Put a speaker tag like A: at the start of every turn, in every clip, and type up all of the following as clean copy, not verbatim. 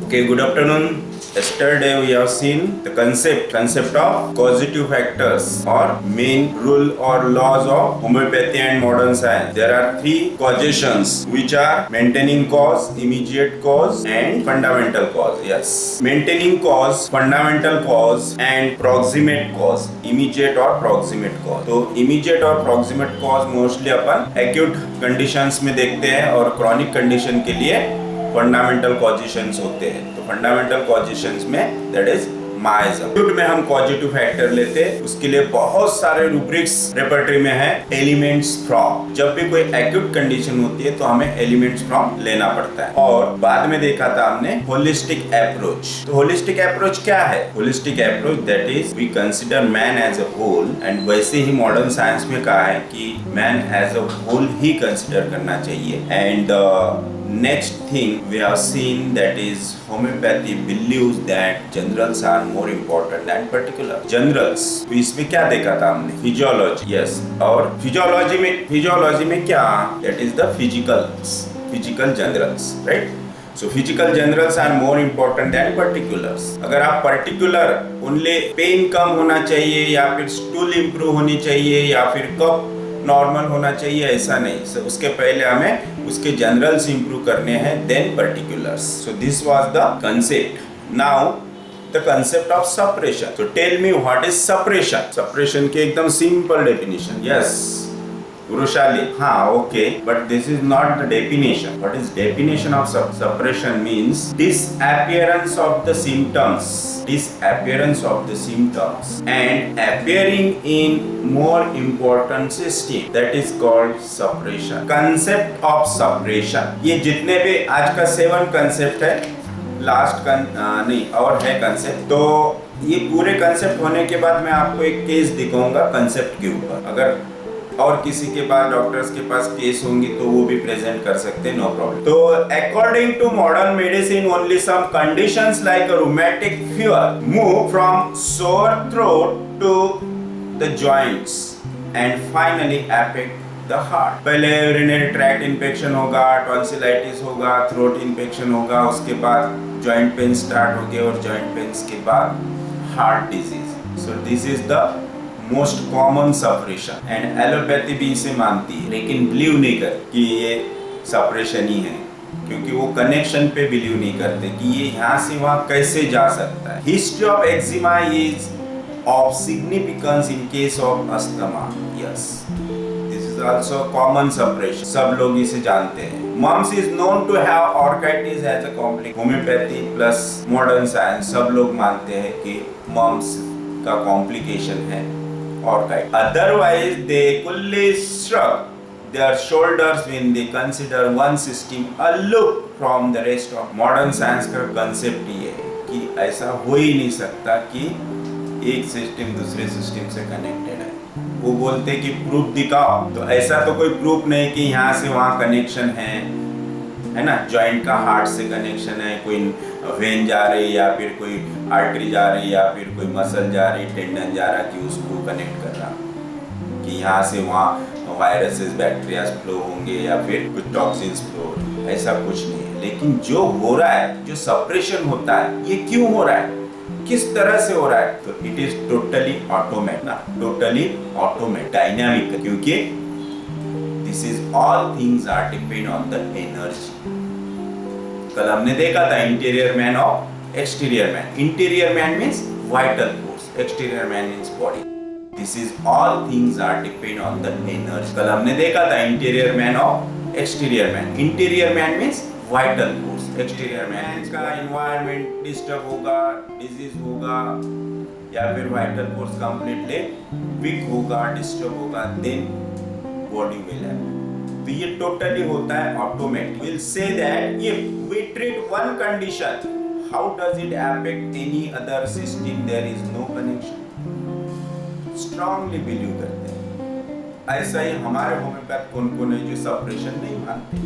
A: Okay, good afternoon. Yesterday we have seen the concept of causative factors or main rule or laws of homeopathy and modern science. There are three causations which are maintaining cause, immediate cause and fundamental cause. Yes. Maintaining cause, fundamental cause and proximate cause. Immediate और proximate cause. तो immediate और proximate cause mostly अपन acute conditions में देखते हैं और chronic condition के लिए fundamental कॉजिशंस होते हैं। तो फंडामेंटल कॉजिशंस में दैट इज माइज्म। एक्यूट में हम कॉजिटिव फैक्टर लेते हैं, उसके लिए बहुत सारे रूब्रिक्स रेपर्टरी में है। एलिमेंट्स फ्रॉम, जब भी कोई एक्यूट कंडीशन होती है तो हमें एलिमेंट्स फ्रॉम लेना पड़ता है। और बाद में देखा था हमने होलिस्टिक अप्रोच। तो होलिस्टिक अप्रोच क्या है? Holistic approach that is we consider man as a whole, and वैसे ही मॉडर्न साइंस में कहा है कि मैन एज अ होल ही कंसिडर करना चाहिए। And next thing we have seen that is homeopathy believes that generals are more important than particular generals। तो इसमें क्या देखा था हमने? फिजियोलॉजी। यस, और फिजियोलॉजी में क्या? that is the physical generals, right? So physical generals are more important than particulars। अगर आप particular only पेन कम होना चाहिए या फिर स्टूल इंप्रूव होनी चाहिए या फिर कफ नॉर्मल होना चाहिए, ऐसा नहीं। so, उसके पहले हमें उसके जनरल्स इंप्रूव करने हैं, then particulars. So this was the concept. Now the concept of suppression. So tell me what is suppression? Suppression की एकदम सिंपल डेफिनेशन। यस पुरुषाली, हाँ, okay, but this is not the definition. What is definition of suppression? Means disappearance of the symptoms and appearing in more important system, that is called suppression। concept of suppression, ये जितने भी आज का 7 concept है, last नहीं और है concept, तो ये पूरे कंसेप्ट होने के बाद मैं आपको एक केस दिखाऊंगा कंसेप्ट के ऊपर। अगर और किसी के पास, डॉक्टर्स के पास केस होंगी तो वो भी प्रेजेंट कर सकते हैं, नो प्रॉब्लम। तो according to modern medicine only some conditions like rheumatic fever move from sore throat to the joints and finally affect the heart. पहले यूरिनरी ट्रैक्ट इन्फेक्शन होगा, टॉन्सिलाइटिस होगा, थ्रोट इन्फेक्शन होगा, उसके बाद जॉइंट पेन स्टार्ट हो गए और joint pains के बाद heart disease. So this is the most common suppression, and allopathy भी इसे मानती है लेकिन बिलीव नहीं करती कि ये सप्रेशन ही है, क्योंकि वो कनेक्शन पे बिलीव नहीं करते कि ये यहाँ से वहाँ कैसे जा सकता है। History of eczema is of significance in case of asthma. Yes, this is also common suppression, सब लोग इसे जानते हैं। Mumps is known to have orchitis as a complication. Homeopathy plus modern science सब लोग मानते हैं कि मम्स का कॉम्प्लिकेशन है orchid। Otherwise, they coolly shrug their shoulders when they consider one system aloof from the rest of। Modern science का concept ये है कि ऐसा हो ही नहीं सकता कि एक सिस्टम दूसरे सिस्टम से कनेक्टेड है। वो बोलते कि प्रूफ दिखाओ, तो ऐसा तो कोई प्रूफ नहीं कि यहाँ से वहाँ कनेक्शन है ना। जॉइंट का हार्ट से कनेक्शन है, कोई वेन जा रही या फिर कोई आर्टरी जा रही या फिर कोई मसल जा रही, टेंडन जा रहा कि उसको कनेक्ट कर रहा, कि यहाँ से वहाँ वायरसेस बैक्टीरिया फ्लो होंगे या फिर कुछ टॉक्सिन्स फ्लो होंगे, ऐसा कुछ नहीं है। लेकिन जो हो रहा है, जो सप्रेशन होता है, ये क्यों हो रहा है, किस तरह से हो रहा है? तो इट इज टोटली ऑटोमेटिक ना, टोटली ऑटोमेटिक, डायनामिक, क्योंकि this is all things are depend on the energy. कल हमने देखा था इंटीरियर मैन और exterior man. Interior man means vital force, exterior man means body. This is all things are depend on the energy. कल हमने देखा था interior man और exterior man. Interior man means vital force, exterior man का environment disturb होगा, disease होगा या फिर वाइटल फोर्स कंप्लीटली वीक होगा, डिस्टर्ब होगा, देन बॉडी विल हैव। तो ये टोटली होता है automatic. Will say that if we treat one condition, how does it affect any other system? There is no connection. Strongly believe करते हैं। ऐसा ही हमारे होम्योपैथ कौन है जो सप्रेशन नहीं मानते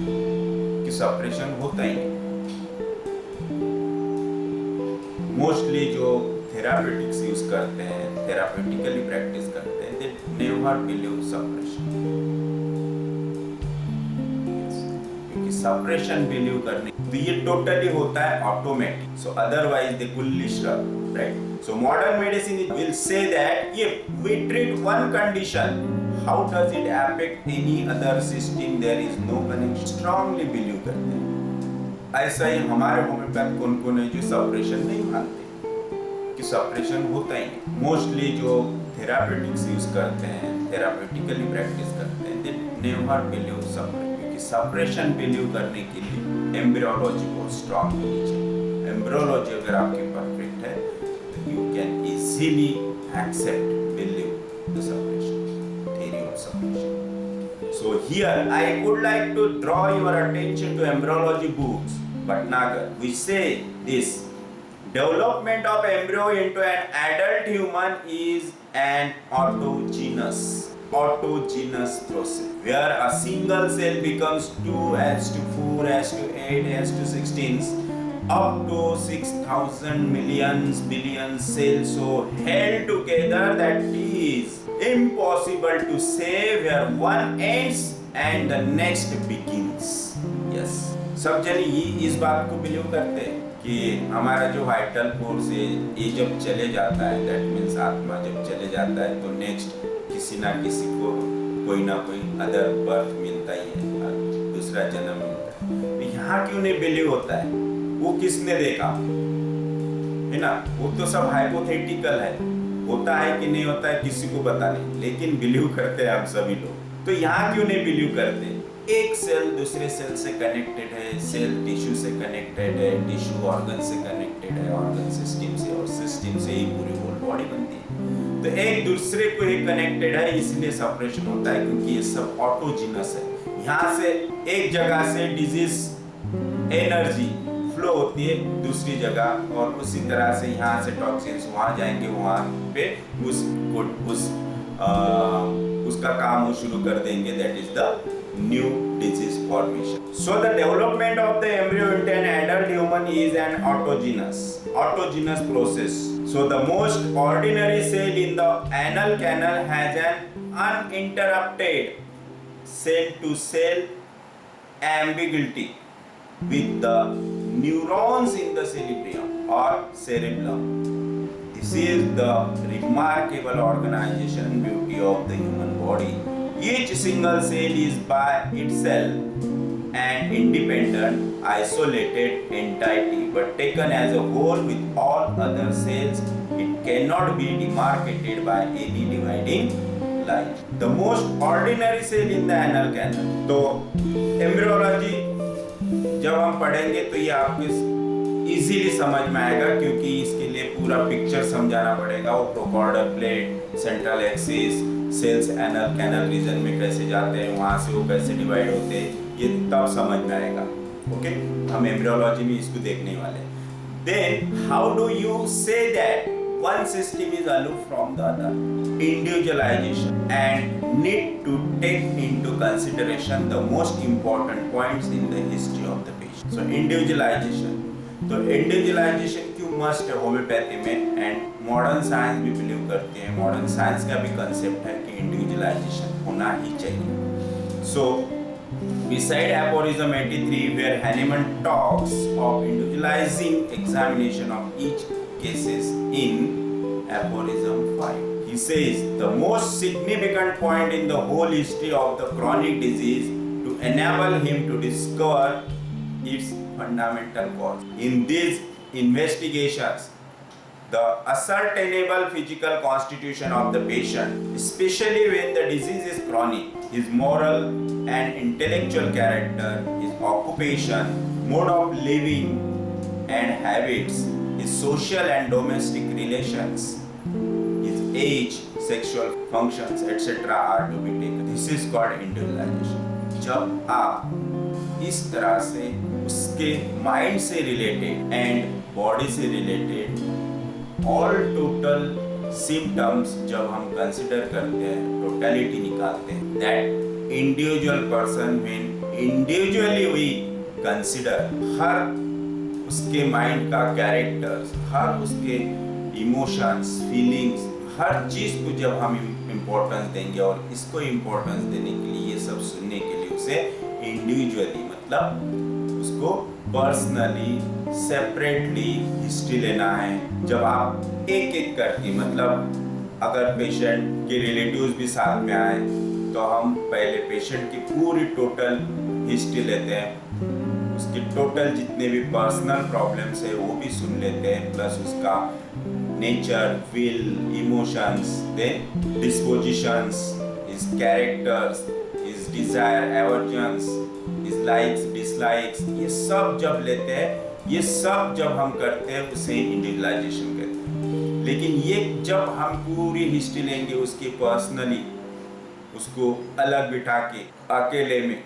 A: कि सप्रेशन होता ही नहीं। मोस्टली जो थेराप्यूटिक्स यूज करते हैं, थेराप्यूटिकली प्रैक्टिस करते हैं, they never believe suppression. Suppression believe करने ये टोटली होता है automatic, so otherwise they coolly shrug, right? So modern medicine will say that if we treat one condition, how does it affect any other system, there is no connection, strongly believe करते हैं। ऐसा ही हमारे homeopath कौन है जो suppression नहीं मानते कि सप्रेशन होता ही नहीं। मोस्टली जो थेरापेटिक्स यूज करते हैं, थेरापेटिकली प्रैक्टिस करते हैं, दे नेवर बिलीव सप्रेशन, क्योंकि सप्रेशन बिलीव करने के लिए एम्ब्रियोलॉजी बहुत स्ट्रांग होनी चाहिए। एम्ब्रियोलॉजी अगर आपकी परफेक्ट है तो you can easily accept, believe the suppression, theory of suppression. So here I would like to draw your attention to embryology books. Bhatnagar, we say this: development of embryo into an adult human is an autogenous process where a single cell becomes 2:4:8:16 up to 6,000 millions billion cells so held together that is impossible to say where one ends and the next begins. Yes, सब जन इस बात को believe करते हैं कि हमारा जो वाइटल फोर्स है ये जब चले जाता है, दैट मीन्स आत्मा जब चले जाता है तो नेक्स्ट किसी ना किसी को कोई ना कोई अदर बर्थ मिलता ही है, दूसरा जन्म मिलता है। तो यहाँ क्यों नहीं बिलीव होता है? वो किसने देखा है ना? वो तो सब हाइपोथेटिकल है, होता है कि नहीं होता है किसी को पता नहीं, लेकिन बिलीव करते हैं हम सभी लोग। तो यहाँ क्यों नहीं बिलीव करते? एक सेल दूसरे सेल से कनेक्टेड है, सेल टिश्यू से कनेक्टेड है, टिश्यू ऑर्गन से कनेक्टेड है, ऑर्गन सिस्टम से, और सिस्टम से ही पूरी होल बॉडी बनती है। तो एक दूसरे को ही कनेक्टेड है, इसलिए सेपरेशन होता है, क्योंकि ये सब ऑटोजीनस है। यहाँ से एक जगह से डिजीज एनर्जी फ्लो होती है दूसरी जगह, और उसी तरह से यहाँ से टॉक्सिन्स वहाँ जाएंगे, वहाँ पे उसका काम वो शुरू कर देंगे, that is the new disease formation. So the development of the embryo into an adult human is an autogenous process. So the most ordinary cell in the anal canal has an uninterrupted cell to cell ambiguity with the neurons in the cerebrium or cerebellum. This is the remarkable organization and beauty of the human body. Each single cell is by itself an independent, isolated entity, but taken as a whole with all other cells, it cannot be demarcated by any dividing line. The most ordinary cell in the anal canal. तो embryology जब हम पढ़ेंगे तो ये आपके easily समझ में आएगा, क्योंकि इसके लिए पूरा पिक्चर समझाना पड़ेगा। वो prochordal plate, central axis, cells anal canal region में कैसे जाते हैं, वहां से वो कैसे डिवाइड होते हैं, ये तब समझ में आएगा। ओके, हम एम्ब्रियोलॉजी में इसको देखने वाले हैं। Then how do you say that one system is aloof from the other? Individualization and need to take into consideration the most important points in the history of the patient. So individualization, तो individualisation क्यों must है homeopathy में, and modern science भी believe करते हैं, modern science का भी concept है कि इंडिविजुअलाइजेशन होना ही चाहिए। सो beside aphorism 83 where Hahnemann talks of individualizing examination of each cases in aphorism 5, he says the most significant point in the whole history of the chronic disease to enable him to discover its fundamental cause. In these investigations, the ascertainable physical constitution of the patient, especially when the disease is chronic, his moral and intellectual character, his occupation, mode of living and habits, his social and domestic relations, his age, sexual functions, etc. are to be taken. This is called individualization. जब आप इस तरह से उसके mind से related and body से related all total symptoms जब हम कंसिडर करते हैं, टोटलिटी निकालते हैं, that individual person when individually we consider हर उसके माइंड का कैरेक्टर्स, हर उसके इमोशंस, फीलिंग्स, हर चीज को जब हम इम्पोर्टेंस देंगे, और इसको इम्पोर्टेंस देने के लिए, ये सब सुनने के लिए उसे इंडिविजुअली मतलब उसको पर्सनली सेपरेटली हिस्ट्री लेना है। जब आप एक एक करके, मतलब अगर पेशेंट के रिलेटिव्स भी साथ में आए तो हम पहले पेशेंट की पूरी टोटल हिस्ट्री लेते हैं, उसके टोटल जितने भी पर्सनल प्रॉब्लम्स है वो भी सुन लेते हैं, प्लस उसका nature, will, emotions, then dispositions, his characters, his desire, aversions, his likes, dislikes, ये सब जब लेते हैं, ये सब जब हम करते हैं उसे इंडिविजुअलाइजेशन कहते हैं। लेकिन ये जब हम पूरी हिस्ट्री लेंगे उसकी पर्सनली, उसको अलग बिठा के अकेले में,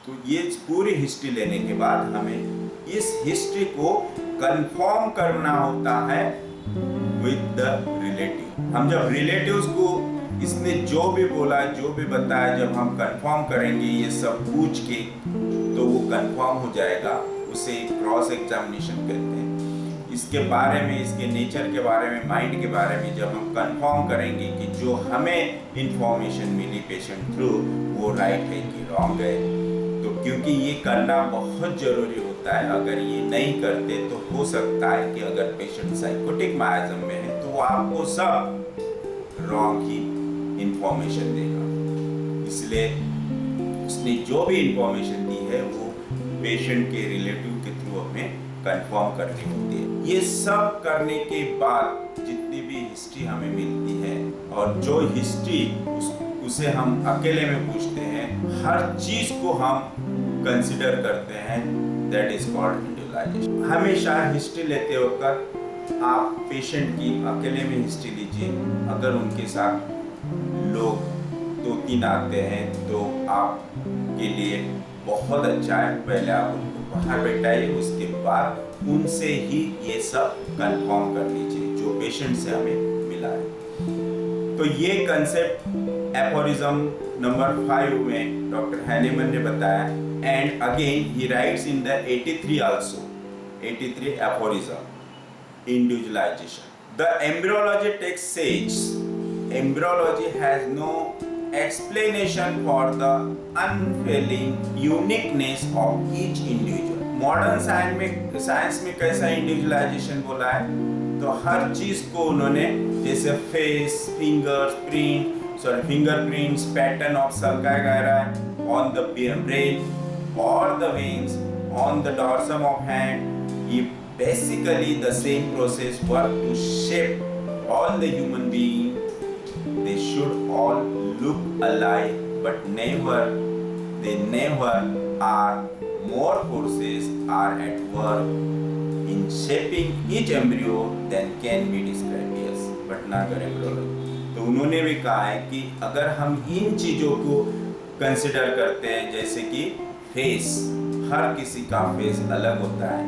A: तो ये पूरी हिस्ट्री लेने के बाद हमें इस हिस्ट्री को कंफर्म करना होता है विद द रिलेटिव। हम जब रिलेटिव्स को इसने जो भी बोला, जो भी बताया, जब हम कंफर्म करेंगे ये सब पूछ के, तो वो कंफर्म हो जाएगा, उसे क्रॉस एग्जामिनेशन कहते हैं। इसके बारे में, इसके नेचर के बारे में, माइंड के बारे में जब हम कंफर्म करेंगे कि जो हमें इंफॉर्मेशन मिली पेशेंट थ्रू वो राइट है कि रॉन्ग है, तो क्योंकि ये करना बहुत जरूरी होता है। अगर ये नहीं करते तो हो सकता है कि अगर पेशेंट साइकोटिक मायाज्म में है तो वो आपको सब रॉन्ग ही इंफॉर्मेशन देगा। इसलिए उसने जो भी इंफॉर्मेशन दी है वो पेशेंट के रिलेटिव के थ्रू हमें कंफर्म करनी होती है। ये सब करने के बाद जितनी भी हिस्ट्री हमें मिलती है, और जो हिस्ट्री उसे हम अकेले में पूछते हैं, हर चीज को हम कंसिडर करते हैं, दैट इज कॉल्ड इंडिविजुअलाइजेशन। हमेशा हिस्ट्री लेते वक्त आप पेशेंट की अकेले में हिस्ट्री लीजिए। अगर उनके साथ लोग 2-3 आते हैं तो आपके लिए बहुत अच्छा है, पहले आप उनको बाहर बैठाइए, उसके बाद उनसे ही ये सब कंफर्म कर लीजिए जो पेशेंट से हमें मिला है। तो ये कंसेप्ट एफोरिज्म नंबर 5 में डॉक्टर हैनेमन ने बताया, and again he rights in the 83 also, 83 aphorism, individualisation. The embryologist says embryology has no explanation for the unfailing uniqueness of each individual. Modern science में कैसा इंडिविजुअलाइजेशन बोला है, तो हर चीज को उन्होंने जैसे face, fingerprints, pattern of sulci gyri on the brain और the veins on the dorsum of hand, ये basically the same process work to shape all the human being. They should all look alike, but they never are. More forces are at work in shaping each embryo than can be described. Yes, but not embryology. तो उन्होंने भी कहा है कि अगर हम इन चीजों को कंसिडर करते हैं, जैसे कि फेस, हर किसी का फेस अलग होता है,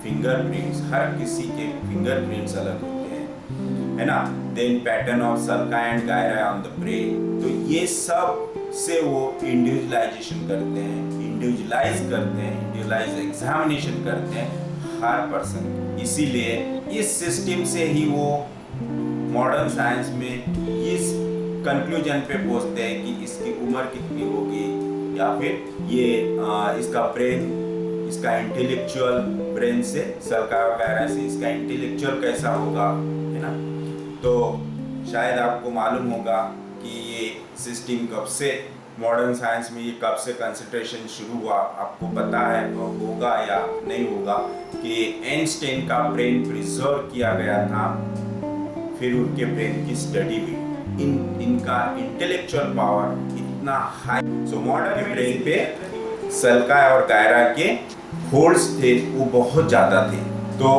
A: फिंगरप्रिंट्स, हर किसी के फिंगरप्रिंट्स अलग होते हैं, है ना, then pattern of sulci and gyri on the brain, तो ये सब से वो इंडिविजुअलाइजेशन करते हैं, इंडिविजुअलाइज एग्जामिनेशन करते हैं हर पर्सन। इसीलिए इस सिस्टम से ही वो मॉडर्न साइंस में इस कंक्लूजन पे पहुंचते हैं कि इसकी उम्र कितनी होगी, या फिर ये इसका ब्रेन, इसका इंटेलेक्चुअल ब्रेन से, सल्का वगैरह से इसका इंटेलेक्चुअल कैसा होगा, है ना। तो शायद आपको मालूम होगा कि ये सिस्टम कब से मॉडर्न साइंस में, ये कब से कंसंट्रेशन शुरू हुआ, आपको पता है और होगा या नहीं होगा कि आइंस्टाइन का ब्रेन प्रिजर्व किया गया था, फिर उनके ब्रेन की स्टडी हुई, इनका इंटेलेक्चुअल पावर इतना हाई, सो मॉडर्न ब्रेन पे सल्का और गायरा के होल्ड्स थे वो बहुत ज़्यादा थे। तो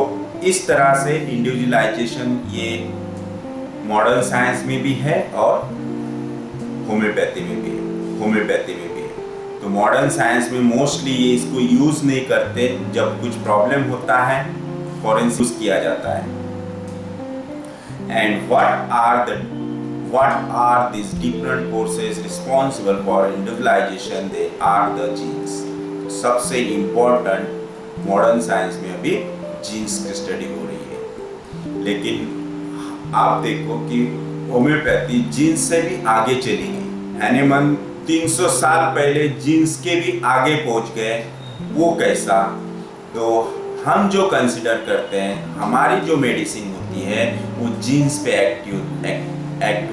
A: इस तरह से इंडिविजुअलाइजेशन ये मॉडर्न साइंस में भी है और होम्योपैथी में भी है, तो मॉडर्न साइंस में मोस्टली ये इसको यूज़ नहीं करते, जब कुछ प्रॉब्लम होता है फॉरेंसिक यूज किया जाता है। And what are these different forces responsible for individualization? They are the genes. सबसे इम्पोर्टेंट मॉडर्न साइंस में अभी जीन्स की स्टडी हो रही है, लेकिन आप देखो कि होम्योपैथी जीन्स से भी आगे चली गई। हैनेमन 300 साल पहले जीन्स के भी आगे पहुंच गए वो कैसा, तो हम जो कंसिडर करते हैं हमारी जो मेडिसिन होती है वो जीन्स पे एक्ट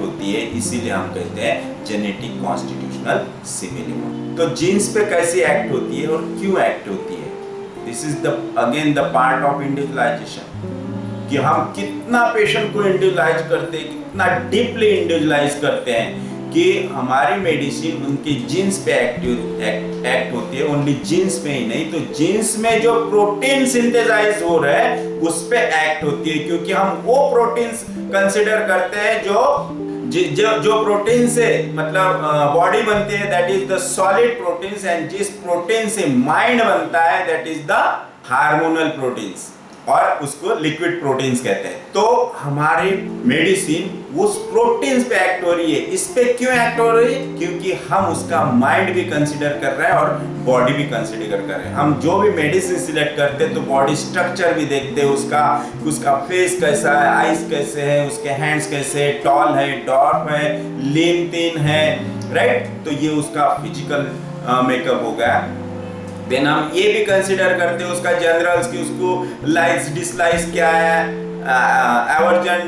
A: होती है, इसीलिए हम कहते हैं जेनेटिक कॉन्स्टिट्यूशनल सिमिलरिटी। तो जीन्स पे कैसे एक्ट होती है और क्यों एक्ट होती है, this is the again the part of individualisation, कि हम कितना पेशेंट को इंडिविजुअलाइज करते हैं, कितना डीपली इंडिविजुअलाइज करते हैं कि हमारी मेडिसिन उनकी जीन्स पे एक्ट होती है। ओनली जीन्स पे ही नहीं, तो जीन्स में जो प्रोटीन सिंथेसाइज हो रहा है उस पे एक्ट होती है, क्योंकि हम वो प्रोटीन्स कंसिडर करते हैं जो प्रोटीन से मतलब बॉडी बनती है, that is the solid proteins, and जिस प्रोटीन से माइंड बनता है that is the hormonal proteins, और उसको लिक्विड प्रोटीन्स कहते हैं। तो हमारी मेडिसिन उस प्रोटीन्स पे एक्ट हो रही है। इस पे क्यों एक्ट हो रही है, क्योंकि हम उसका माइंड भी कंसीडर कर रहे हैं और बॉडी भी कंसीडर कर रहे हैं। हम जो भी मेडिसिन सिलेक्ट करते हैं तो बॉडी स्ट्रक्चर भी देखते हैं, उसका फेस कैसा है, आईज कैसे है, उसके हैंड्स कैसे है, टॉल है, डॉर्फ है, लीन थिन है, राइट। तो ये उसका फिजिकल मेकअप हो गया। देन हम ये भी कंसीडर करते हैं उसका जनरल्स, कि उसको लाइक्स डिसलाइक्स क्या है, एवर्जन,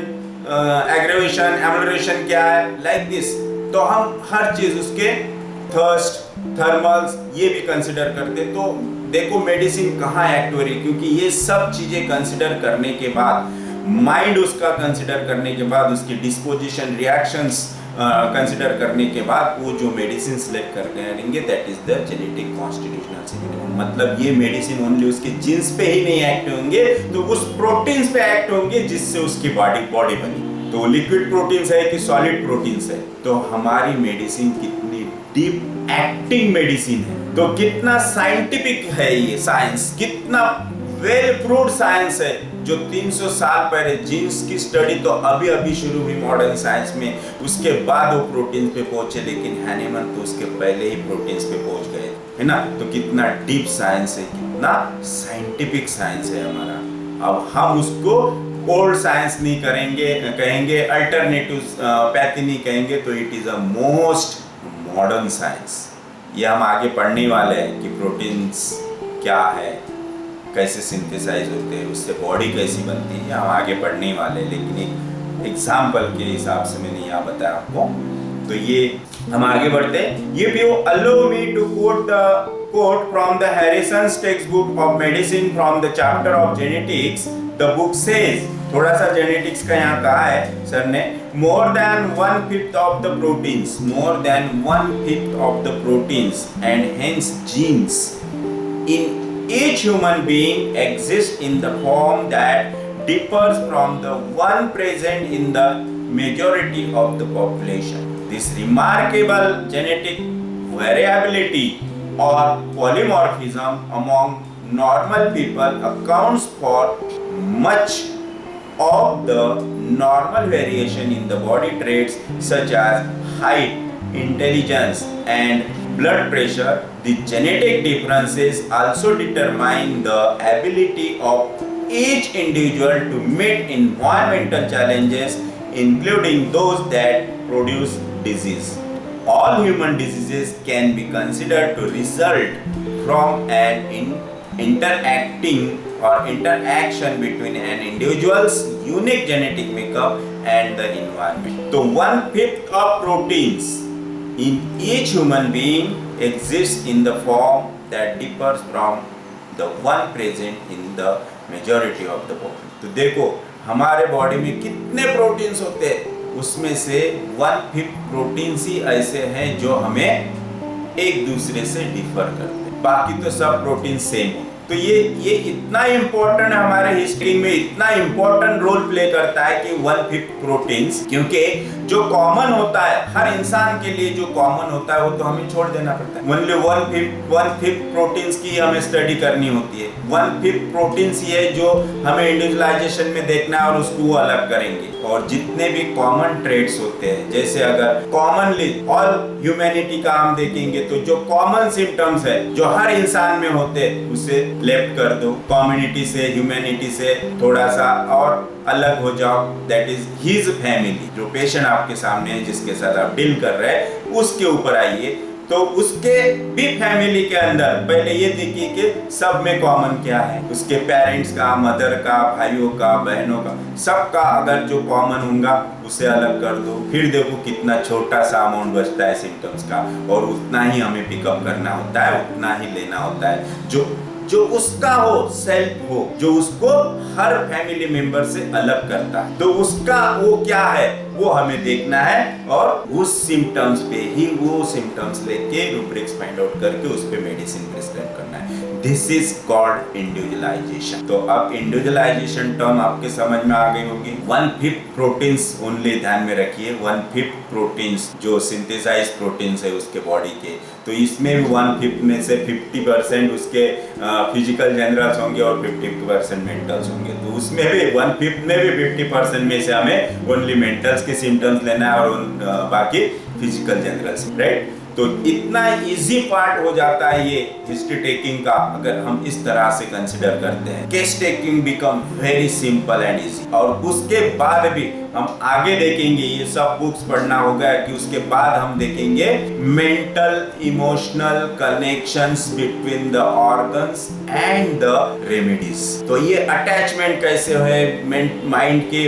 A: एग्रेवेशन, एमोलरेशन क्या है, लाइक दिस। तो हम हर चीज उसके थर्स्ट, थर्मल्स ये भी कंसीडर करते हैं। तो देखो मेडिसिन कहाँ एक्ट हो रही है, क्योंकि ये सब चीजें कंसीडर करने के बाद, माइंड उसका कंसीडर करने के बाद, उसकी डिस्पोजिशन, रिएक्शंस कंसिडर करने के बाद वो जो मेडिसिन सिलेक्ट करेंगे that is the genetic constitutional similarity. मतलब ये मेडिसिन ओनली उसके जीन्स पे ही नहीं एक्ट होंगे, तो उस प्रोटीन्स पे एक्ट होंगे जिससे उसकी बॉडी बनी। तो लिक्विड प्रोटीन्स है कि सॉलिड प्रोटीन्स है। तो हमारी मेडिसिन कितनी डीप एक्टिंग मेडिसिन है, तो कितना साइंटिफिक है ये साइंस, कितना वेल प्रूव्ड साइंस है, जो 300 साल पहले जीन्स की स्टडी तो अभी शुरू हुई मॉडर्न साइंस में, उसके बाद वो प्रोटीन पे पहुंचे, लेकिन हैनीमन तो उसके पहले ही प्रोटीन्स पे पहुंच गए, है ना। तो कितना डीप साइंस है, कितना साइंटिफिक साइंस है हमारा। अब हम उसको ओल्ड साइंस नहीं कहेंगे अल्टरनेटिव पैथी नहीं कहेंगे, तो it is a most modern science. ये हम आगे पढ़ने वाले हैं कि प्रोटीन्स क्या है, कैसे सिंथेसाइज होते हैं, उससे बॉडी कैसी बनती है, हम आगे पढ़ने वाले हैं। लेकिन एक एग्जाम्पल के हिसाब से मैंने यहाँ बताया आपको। तो ये हम आगे बढ़ते हैं। If you allow me to quote from the Harrison's textbook of medicine from the chapter of genetics, the book says, थोड़ा सा जेनेटिक्स का यहाँ कहा है सर ने, more than 1/5 of the proteins, more than 1/5 of the proteins and hence genes in each human being exists in the form that differs from the one present in the majority of the population. This remarkable genetic variability or polymorphism among normal people accounts for much of the normal variation in the body traits such as height, intelligence and blood pressure. The genetic differences also determine the ability of each individual to meet environmental challenges, including those that produce disease. All human diseases can be considered to result from an interaction between an individual's unique genetic makeup and the environment. So 1/5 of proteins in each human being exists in the form that differs from the one present in the majority of the population. तो देखो हमारे body में कितने proteins होते हैं, उसमें से 1/5 proteins ही ऐसे हैं जो हमें एक दूसरे से डिफर करते हैं, बाकी तो सब प्रोटीन सेम है। तो ये इतना इम्पोर्टेंट है हमारे हिस्ट्री में, इतना इम्पोर्टेंट रोल प्ले करता है कि 1/5 प्रोटीन्स, क्योंकि जो कॉमन होता है हर इंसान के लिए, जो कॉमन होता है वो तो हमें छोड़ देना पड़ता है। ओनली 1/5 प्रोटीन्स की हमें स्टडी करनी होती है। 1/5 प्रोटीन्स ही है जो हमें इंडिविजुअलाइजेशन में देखना है और उसको वो अलग करेंगे। और जितने भी कॉमन ट्रेड्स होते हैं, जैसे अगर कॉमनली ऑल ह्यूमैनिटी का हम देखेंगे तो जो कॉमन सिम्टम्स है जो हर इंसान में होते हैं उसे लेफ्ट कर दो, कम्युनिटी से, ह्यूमैनिटी से थोड़ा सा और अलग हो जाओ, दैट इज हिज फैमिली। जो पेशेंट आपके सामने है जिसके साथ आप डील कर रहे हैं उसके ऊपर आइए, तो उसके भी फैमिली के अंदर पहले ये देखिए कि सब में कॉमन क्या है, उसके पेरेंट्स का, मदर का, भाइयों का, बहनों का, सबका अगर जो कॉमन होगा उसे अलग कर दो, फिर देखो कितना छोटा सा अमाउंट बचता है सिम्टम्स का, और उतना ही हमें पिकअप करना होता है, उतना ही लेना होता है जो उसका हो, सेल्फ हो, जो उसको हर फैमिली मेंबर से अलग करता है। तो उसका वो क्या है वो हमें देखना है, और उस सिम्टम्स पे ही वो सिम्टम्स लेके रूब्रिक्स फाइंड आउट करके उस पे मेडिसिन प्रिस्क्राइब करना है। This is called individualisation. तो अब इंडिविजुअलाइजेशन टर्म आपके समझ में आ गई होगी। 1/5 प्रोटीन्स ओनली ध्यान में रखिए, 1/5 प्रोटीन्स जो सिंथेसाइज प्रोटीन्स है उसके बॉडी के, तो इसमें भी 1/5 में से 50% उसके फिजिकल जनरल्स होंगे और 50% मेंटल्स होंगे। तो उसमें भी 1/5 में भी 50% में से हमें ओनली मेंटल्स के सिम्टम्स लेना है और बाकी फिजिकल जनरल्स, राइट। तो इतना इजी पार्ट हो जाता है ये हिस्ट्री टेकिंग का अगर हम इस तरह से कंसिडर करते हैं। Case taking become very simple and easy. और उसके बाद भी हम आगे देखेंगे, ये सब बुक्स पढ़ना होगा कि उसके बाद हम देखेंगे mental emotional connections between the organs and the remedies. तो ये अटैचमेंट कैसे है माइंड के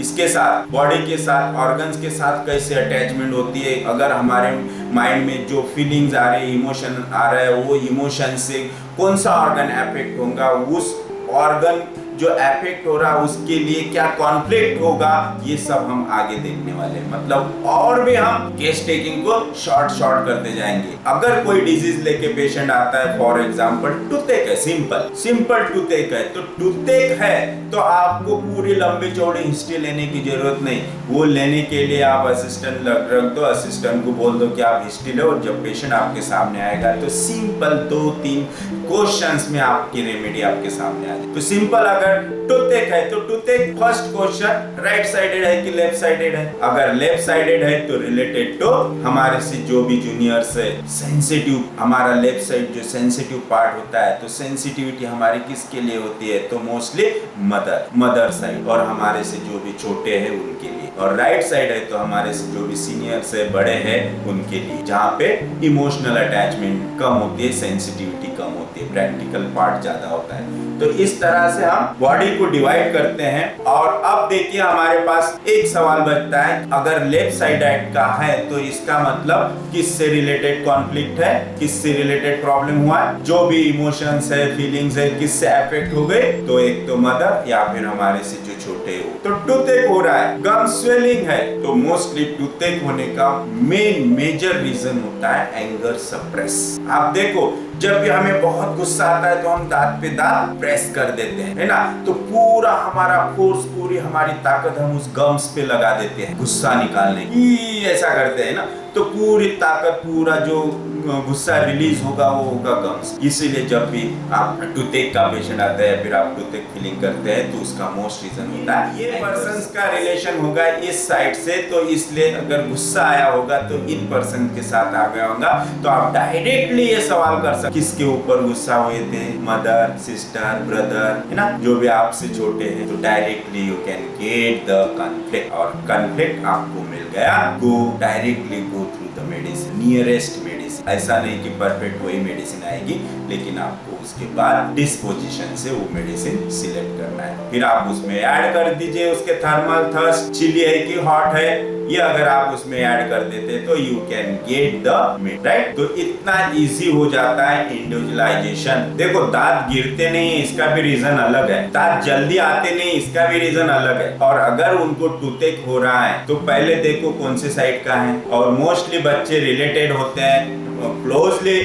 A: इसके साथ, बॉडी के साथ, ऑर्गन्स के साथ कैसे अटैचमेंट होती है। अगर हमारे माइंड में जो फीलिंग्स आ रही है, इमोशन आ रहा है, वो इमोशन से कौन सा ऑर्गन अफेक्ट होगा, उस ऑर्गन जो अफेक्ट हो रहा उसके लिए क्या कॉन्फ्लिक्ट होगा, ये सब हम आगे देखने वाले हैं। मतलब और भी हम केस टेकिंग को शॉर्ट करते जाएंगे। अगर कोई डिजीज लेके पेशेंट आता है, फॉर एग्जांपल टूथेक है, सिंपल टूथेक है, तो टूथेक है तो आपको पूरी लंबी चौड़ी हिस्ट्री लेने की जरूरत नहीं। वो लेने के लिए आप असिस्टेंट रख दो, असिस्टेंट को बोल दो कि आप हिस्ट्री लो, और जब पेशेंट आपके सामने आएगा तो सिंपल 2-3 क्वेश्चंस में आपकी रेमेडी आपके सामने आ जाए। तो सिंपल अगर टूथेक है तो toothache first question right sided है कि लेफ्ट साइडेड है। अगर लेफ्ट साइडेड है तो रिलेटेड टू हमारे से जो भी जूनियर्स है, सेंसिटिव, हमारा लेफ्ट साइड जो सेंसिटिव पार्ट होता है, तो सेंसिटिविटी हमारी किसके लिए होती है, तो मोस्टली मदर साइड, और हमारे से जो भी छोटे हैं उनके लिए। और राइट साइड है तो हमारे से जो भी सीनियर्स है, बड़े हैं, उनके लिए, जहाँ पे इमोशनल अटैचमेंट कम होती है, सेंसिटिविटी कम होती है, प्रैक्टिकल पार्ट ज्यादा होता है। तो इस तरह से हम बॉडी को डिवाइड करते हैं। और अब देखिए हमारे पास एक सवाल बचता है, अगर लेफ्ट साइडेड का है तो इसका मतलब किससे रिलेटेड कॉन्फ्लिक्ट है, किससे रिलेटेड प्रॉब्लम हुआ है, जो भी इमोशंस है, फीलिंग्स है, किससे अफेक्ट हो गए, तो एक तो मदर या फिर हमारे से जो छोटे हो। तो टूथेक हो रहा है, गम स्वेलिंग है, तो मोस्टली टूथेक होने का मेजर रीजन होता है एंगर सप्रेस। आप देखो जब भी हमें बहुत गुस्सा आता है तो हम दांत पे दांत प्रेस कर देते हैं, है ना, तो पूरा हमारा फोर्स, पूरी हमारी ताकत हम उस गम्स पे लगा देते हैं गुस्सा निकालने की, ऐसा करते हैं ना, तो पूरी ताकत, पूरा जो गुस्सा रिलीज होगा वो होगा गम्स। इसीलिए जब भी आप टूथेक का पेशेंट आता है, फिर आप टूथेक फीलिंग करते हैं, तो उसका मोस्ट रीजन होता है ये पर्सन्स का रिलेशन होगा इस साइड से, तो इसलिए अगर गुस्सा आया होगा तो इन पर्सन के साथ आ गया होगा। तो आप डायरेक्टली ये सवाल कर सकते किसके ऊपर गुस्सा हुए थे, मदर, सिस्टर, ब्रदर, है ना, जो भी आपसे छोटे हैं, तो directly you can get the conflict, और कॉन्फ्लिक्ट आपको मिल गया, go directly go through the medicine, nearest medicine. ऐसा नहीं कि परफेक्ट वही मेडिसिन आएगी, लेकिन आपको उसके बाद डिस्पोजिशन से वो मेडिसिन सिलेक्ट करना है। फिर आप उसमें ऐड कर दीजिए उसके थर्मल थर्स्ट, चिली है कि हॉट है, ये अगर आप उसमें ऐड कर देते तो you can get the made, right. तो इतना इजी हो जाता है इंडिविजुअलाइजेशन। देखो दांत गिरते नहीं, इसका भी रीजन अलग है, दांत जल्दी आते नहीं, इसका भी रीजन अलग है। और अगर उनको टूथेक हो रहा है तो पहले देखो कौन से साइड का है, और मोस्टली बच्चे रिलेटेड होते हैं, क्लोजली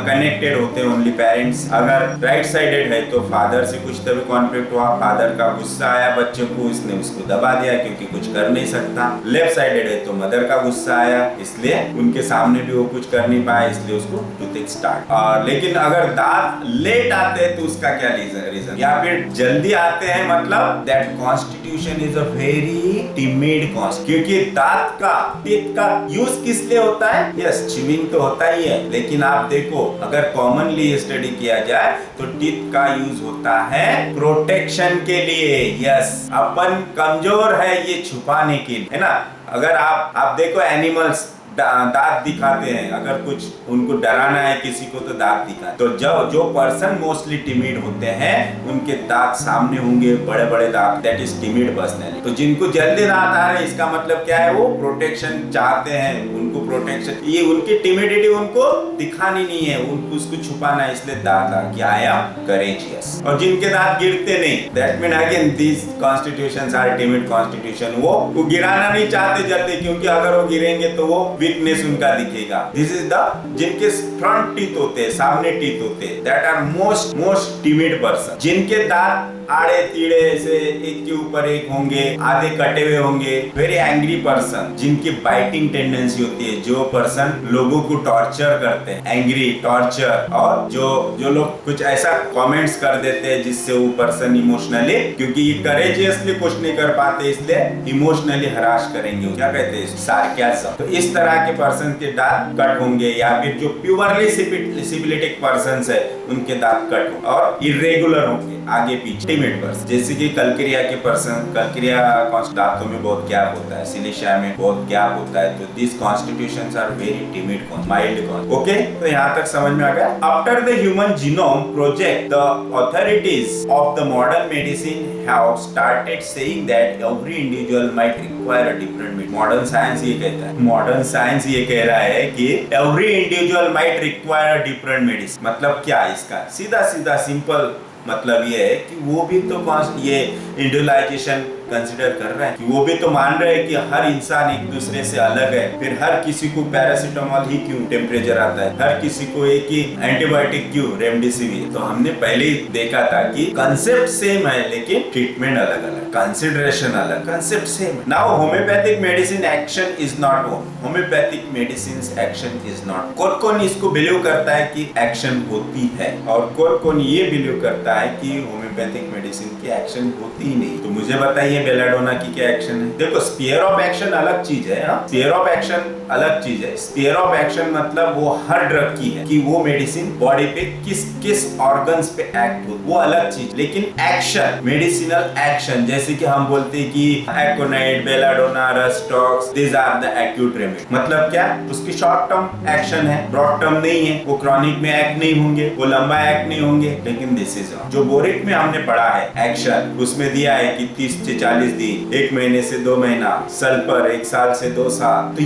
A: कनेक्टेड होते हैं ओनली पेरेंट्स। अगर राइट साइडेड है तो फादर से कुछ तभी कॉन्फ्लिक्ट हुआ, फादर का गुस्सा आया बच्चे को, इसने उसको दबा दिया क्योंकि कुछ कर नहीं सकता। लेफ्ट साइडेड है तो मदर का गुस्सा आया, इसलिए उनके सामने भी वो कुछ कर नहीं पाया, इसलिए उसको टूथेक स्टार्ट। और लेकिन अगर दांत लेट आते हैं तो उसका क्या रीजन, या फिर जल्दी आते हैं, मतलब that constitution is a very timid const, क्योंकि दांत का, टीथ का यूज किस लिए होता है, यस च्यूइंग तो होता ही है, लेकिन आप देखो अगर कॉमनली स्टडी किया जाए तो टीथ का यूज होता है प्रोटेक्शन के लिए, यस, अपन कमजोर है ये छुपाने के लिए, है ना। अगर आप देखो एनिमल्स दांत दिखाते हैं, अगर कुछ उनको डराना है किसी को तो दांत दिखाते। तो जो पर्सन मोस्टली टिमिड होते हैं उनके दांत सामने होंगे, बड़े बड़े दांत, दैट इज टिमिड पर्सनैलिटी। तो जिनको जल्दी दांत आ रहे हैं इसका मतलब क्या है, वो प्रोटेक्शन चाहते हैं, उनको प्रोटेक्शन, ये उनकी टिमिडिटी उनको दिखानी नहीं है, उनको उसको छुपाना है, इसलिए दांत आ गया, आई एम करेजियस। और जिनके दांत गिरते नहीं, that mean again this constitutions are timid constitution, वो गिराना नहीं चाहते जल्दी, क्योंकि अगर वो गिरेंगे तो वो वीकनेस उनका दिखेगा। दिस इज द जिनके फ्रंट टीथ होते हैं, सामने टीथ होते हैं, that are most timid person. जिनके दांत आड़े तीड़े ऐसे एक के ऊपर एक होंगे, आधे कटे हुए होंगे, वेरी एंग्री पर्सन, जिनकी बाइटिंग टेंडेंसी होती है, जो पर्सन लोगों को टॉर्चर करते हैं, एंग्री, टॉर्चर, और जो लोग कुछ ऐसा कमेंट्स कर देते हैं जिससे वो पर्सन इमोशनली, क्योंकि ये करेजियसली कुछ नहीं कर पाते इसलिए इमोशनली हरास करेंगे, क्या कहते हैं, सार्केज्म। तो इस तरह के पर्सन के दांत कट होंगे, या फिर जो प्योरली सिबिलिटिक पर्सन है उनके दांत कट होंगे और इरेगुलर होंगे, आगे पीछे टिमिड पर्सन। जैसे कि कलक्रिया के पर्सन, कलक्रिया दांतों में बहुत गैप होता है, सिलिशिया में बहुत गैप होता है, तो this constitutions are very timid, mild. Okay, तो यहाँ तक समझ में आ गया। After the human genome project, the authorities of the modern medicine have started saying that every individual might require a different medicine. Modern science ये कहता है, मॉडर्न साइंस ये कह रहा है कि every individual might require a different medicine। मतलब क्या इसका सीधा सिंपल मतलब ये है कि वो भी तो ये इंडिविजुअलाइजेशन कंसिडर कर रहे हैं, कि वो भी तो मान रहे हैं कि हर इंसान एक दूसरे से अलग है। फिर हर किसी को पैरासिटामोल ही क्यों टेम्परेचर आता है, हर किसी को एक ही एंटीबायोटिक क्यों, रेमडेसिविर। तो हमने पहले ही देखा था कि कंसेप्ट सेम है लेकिन ट्रीटमेंट अलग अलग, कंसिडरेशन अलग, concept same. Now homeopathic medicine action is not homeopathic medicine action is not. कौन इसको बिलीव करता है कि एक्शन होती है, और कौन ये बिलीव करता है कि होम्योपैथिक मेडिसिन की एक्शन होती ही नहीं। तो मुझे बताइए बेलाडोना की क्या एक्शन है। देखो, स्फीयर ऑफ एक्शन अलग चीज है, स्फीयर ऑफ एक्शन अलग चीज है। स्फीयर ऑफ एक्शन मतलब वो हर ड्रग की है कि वो मेडिसिन बॉडी पे किस ऑर्गन्स पे एक्ट हो, वो अलग चीज। लेकिन एक्शन, मेडिसिनल एक्शन, जैसे कि हम बोलते हैं कि aconite, belladonna, rhus tox, this are the acute remedy. मतलब क्या, उसकी शॉर्ट टर्म एक्शन है, ब्रॉड टर्म नहीं है, वो क्रॉनिक में एक्ट नहीं होंगे, वो लंबा एक्ट नहीं होंगे। लेकिन दिस इज जो बोरिक में हमने पढ़ा है एक्शन, उसमें दिया है कि 30 से 40 दिन, 1 महीने से 2 महीना, सल्फर 1 साल से 2 साल। तो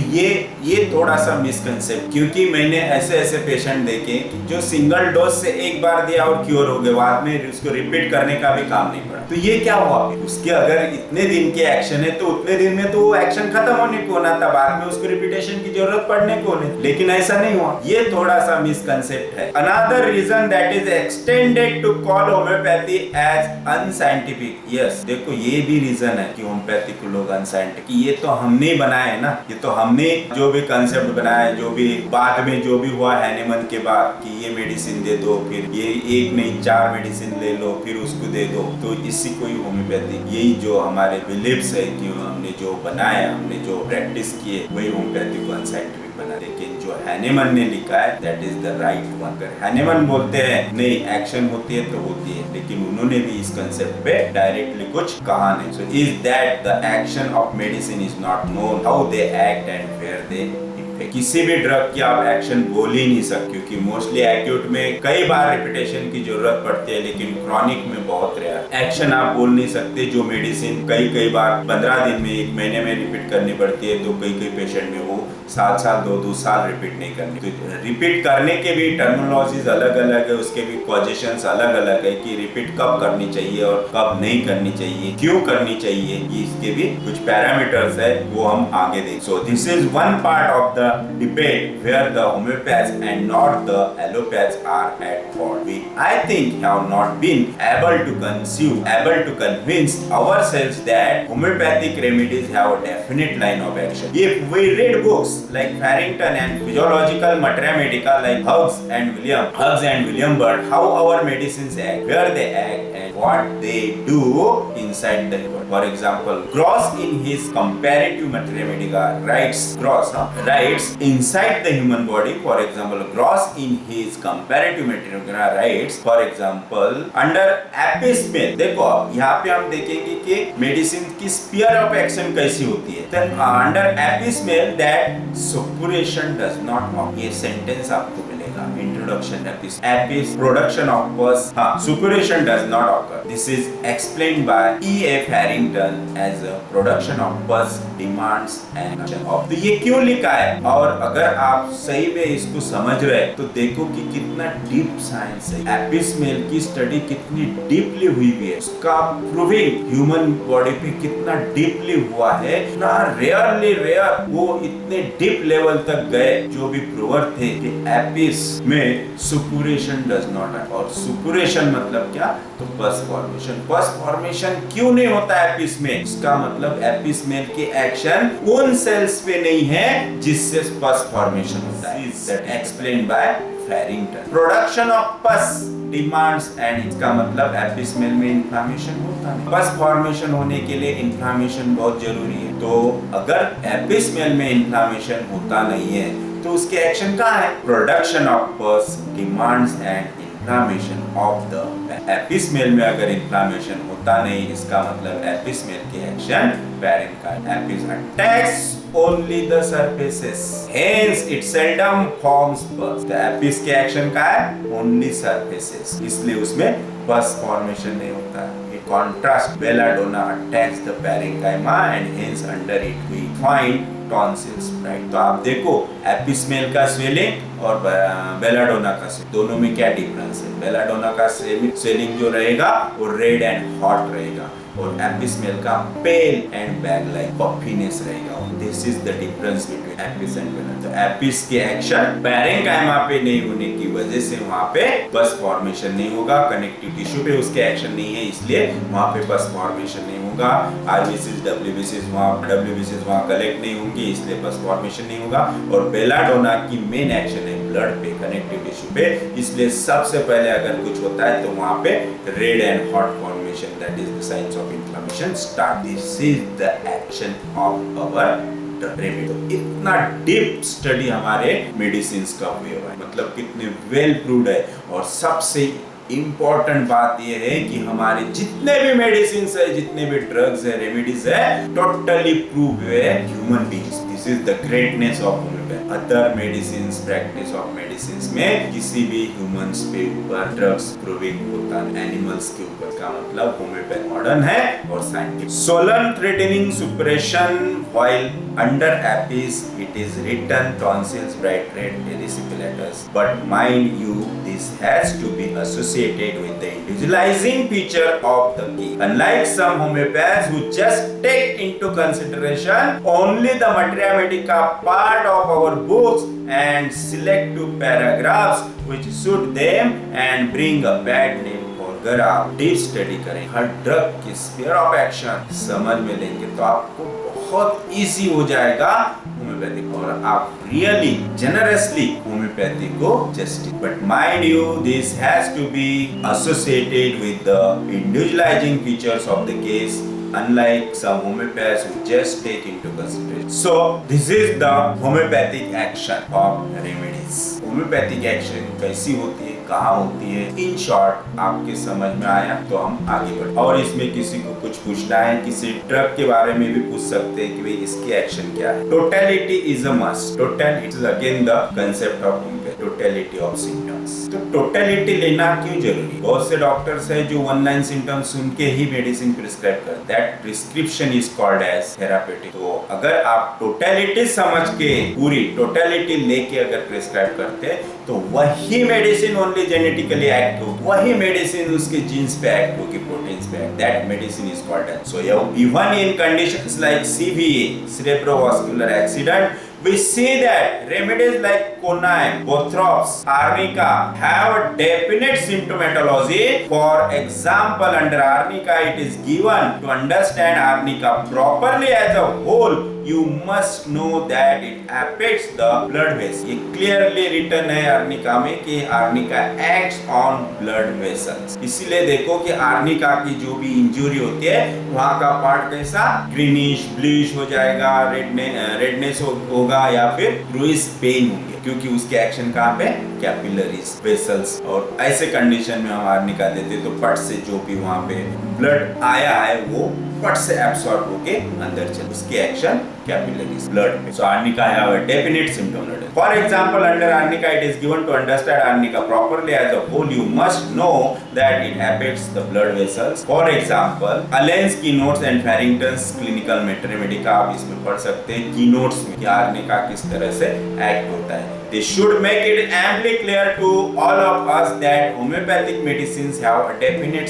A: ये थोड़ा सा मिसकंसेप्ट, क्योंकि मैंने ऐसे पेशेंट देखे कि जो सिंगल डोज से एक बार दिया और क्योर हो गए, बाद में उसको रिपीट करने का भी काम नहीं पड़ा। तो ये क्या हुआ, उसके अगर इतने दिन के एक्शन है तो उतने दिन में तो वो एक्शन खत्म होने को होना था, बाद में उसको रिपीटेशन की जरूरत पड़ने को नहीं, लेकिन ऐसा नहीं हुआ। ये थोड़ा सा मिसकंसेप्ट है। Another reason that is extended to call homeopathy as unscientific. Yes, देखो ये भी रीजन है कि होम्योपैथी को लोग अनसाइंटिफिक, ये तो हमने बनाया है ना, ये तो हमने जो भी कंसेप्ट बनाया है, जो भी बाद में जो भी हुआ हैनेमन के बाद कि ये मेडिसिन दे दो, फिर ये एक नहीं 4 मेडिसिन ले लो, फिर उसको दे दो, तो इसी को ही होम्योपैथी, यही जो हमारे बिलीव्स है कि हमने जो बनाया, हमने जो प्रैक्टिस किए, वही होम्योपैथी को अनसाइंटिफिक बना। लेकिन जो हैनेमन ने लिखा है that is the right one. Hahnemann बोलते हैं नहीं एक्शन होती है तो होती है, लेकिन उन्होंने भी इस कंसेप्ट पे डायरेक्टली कुछ कहा नहीं। So is that the action of medicine is not known, how they act and where they. किसी भी ड्रग की आप एक्शन बोल ही नहीं सकते, क्योंकि मोस्टली एक्यूट में कई बार रिपीटेशन की जरूरत पड़ती है, लेकिन क्रॉनिक में बहुत रेयर एक्शन आप बोल नहीं सकते। जो मेडिसिन कई बार 15 दिन में, 1 महीने में रिपीट करनी पड़ती है, तो कई पेशेंट में वो साल 2 साल रिपीट नहीं करनी। तो रिपीट करने के भी टर्मिनोलॉजीज अलग अलग है, उसके भी कॉजेशंस अलग अलग है कि रिपीट कब करनी चाहिए और कब नहीं करनी चाहिए, क्यों करनी चाहिए, इसके भी कुछ पैरामीटर्स है, वो हम आगे देखें। सो this is one part of the debate where the homeopaths and not the allopaths are at fault. We, I think, have not been able to convince ourselves that homeopathic remedies have a definite line of action. If we read books like Farrington and Physiological Materia Medica like Hughes and William Bird, how our medicines act, where they act, and what they do inside the body. For example, Gross in his comparative materia medica writes inside the human body. For example, Gross in his comparative materia medica writes, for example, under एपिस्मेल, देखो यहाँ पे हम देखेंगे कि medicine की sphere of action कैसी होती है. Then under एपिस्मेल that suppuration does not occur. ये सेंटेंस आपको मिलेगा. Introduction एपिस प्रोडक्शन ऑफ पस. Suppuration does not occur. This is explained by E.F. Harrington as a production of pus demands and action of. तो ये क्यों लिखा है? और अगर आप सही में इसको समझ रहे हैं तो देखो कि कितना डीप साइंस है. एपिस्मेल की स्टडी कितनी डीपली हुई है, उसका प्रूविंग ह्यूमन बॉडी पे कितना डीपली हुआ है. ना रेयरली रेयर वो इतने डीप लेवल तक गए जो भी प्रूवर थे कि एपिस में सुपुरेशन डज नॉट है. और सुपुरेशन मतलब क्या? तो पस फॉर्मेशन. पस फॉर्मेशन क्यों नहीं होता एपिस में? इसका मतलब एपिस्मेल की एक्शन उन सेल्स पे नहीं है जिससे पस फॉर्मेशन होता है. That explained bye Harrington. Production of pus demands and, इसका मतलब एपिस्मेल में इन्फ्लामेशन होता है. पस फॉर्मेशन होने के लिए इन्फ्लामेशन बहुत जरूरी है. तो अगर एपिस्मेल में इन्फ्लामेशन होता नहीं है तो उसके एक्शन कहाँ है? Production of pus demands and inflammation of the apis mel में अगर इन्फ्लामेशन होता नहीं, इसका मतलब एपिस्मेल की action parenchyma. Apis attacks only the surfaces, hence it seldom forms pus. The apis के एक्शन का है only surfaces, इसलिए उसमें pus formation नहीं होता है. In contrast, belladonna attacks the parenchyma and hence under it we find tonsils. Right? तो आप देखो एपिस्मेल का स्वेलिंग और बेलाडोना का स्वेलिंग, दोनों में क्या डिफरेंस है? बेलाडोना का स्वेलिंग जो रहेगा वो रेड एंड हॉट रहेगा और एपिस्मेल का pale and bag like puffiness रहेगा. This is the difference between apis and belladonna. तो एपिस के एक्शन पैरेन्काइमा पे नहीं होने की वजह से वहां पे पस फॉर्मेशन नहीं होगा. कनेक्टिव टिश्यू पे उसके एक्शन नहीं है, इसलिए वहां पे पस फॉर्मेशन नहीं होगा. आरबीसीज डब्ल्यूबीसीज वहां कलेक्ट नहीं होंगी, इसलिए पस फॉर्मेशन नहीं होगा. और बेलाडोना की मेन एक्शन है ब्लड पे, कनेक्टिव टिश्यू पे, इसलिए सबसे पहले अगर कुछ होता है तो वहां पे red and hot formation, that is the science of inflammation start. This is the action of our remedy. तो इतना डीप स्टडी हमारे मेडिसिन का हुआ है, मतलब कितने वेल प्रूव्ड है. और सबसे इम्पोर्टेंट बात यह है कि हमारे जितने भी मेडिसिन है, जितने भी ड्रग्स है, रेमेडीज है, टोटली प्रूव हुए human beings. This is the greatness of homeopathy. Other medicine, practice of medicine में किसी भी ह्यूमंस पे ऊपर ड्रग्स प्रूविंग होता है, एनिमल्स के ऊपर. का मतलब होम्योपैथी मॉडर्न है और साइंटिफिक. सोलन threatening suppression while under apis it is written tonsils, bright red, erysipelatous. But mind you, this has to be associated with the individualizing feature of the case. Unlike some homeopaths who just take into consideration only the materia medica part of our books and select two paragraphs which suit them and bring a bad name. अगर आप deep study करें, हर drug की sphere of action समझ में लेंगे तो आपको बहुत इजी हो जाएगा होम्योपैथी, और आप रियली जेनरसली होम्योपैथी को justice. But mind you, this has to be associated with the individualising features of the case, unlike some homeopaths who just take into consideration. So this is the homeopathic action of remedies. Homeopathic action कैसी होती है, कहाँ होती है, in short आपके समझ में आया तो हम आगे बढ़े. और इसमें किसी को कुछ पूछना है, किसी ड्रग के बारे में भी पूछ सकते हैं कि भाई इसकी एक्शन क्या है. Totality is a must. Total is again the concept of totality of symptoms. तो टोटलिटी लेना क्यों जरूरी? बहुत से डॉक्टर्स है जो वन लाइन सिम्टम्स सुन के ही मेडिसिन प्रिस्क्राइब करते हैं. That prescription is called as therapeutic. तो अगर आप टोटलिटी समझ के पूरी टोटलिटी लेके अगर प्रिस्क्राइब करते तो वही मेडिसिन ओनली जेनेटिकली एक्ट हो, वही मेडिसिन उसके जीन्स पे एक्ट होगी, प्रोटीन्स पे act. That medicine is called as. So even in conditions like CVA, cerebrovascular accident, we see that remedies like conine, bothrops, arnica have a definite symptomatology. For example, under arnica it is given to understand arnica properly as a whole, you must know that it affects the blood vessels. ये clearly written है arnica में कि arnica acts on blood vessels. इसीलिए देखो कि arnica की जो भी इंजरी होती है वहाँ का पार्ट कैसा ग्रीनिश ब्लूइश हो जाएगा, रेडनेस होगा या फिर ब्रूइश पेन होंगे, क्योंकि उसके एक्शन कहाँ पे कैपिलरीज वेसल्स, और ऐसे कंडीशन में हम आर्निका देते तो पट से जो भी वहाँ पे ब्लड आया है वो पट से एब्सॉर्ब होके अंदर चले, उसकी एक्शन capillaries blood में. So arnica have a definite symptom. For example, under arnica it is given to understand arnica properly as a whole, you must know that it affects the blood vessels. For example, Allen's keynotes and Farrington's clinical mathematics आप इसमें पढ़ सकते हैं keynotes में कि arnica किस तरह से act होता है. They should make it amply clear to all of us that homeopathic medicines have a definite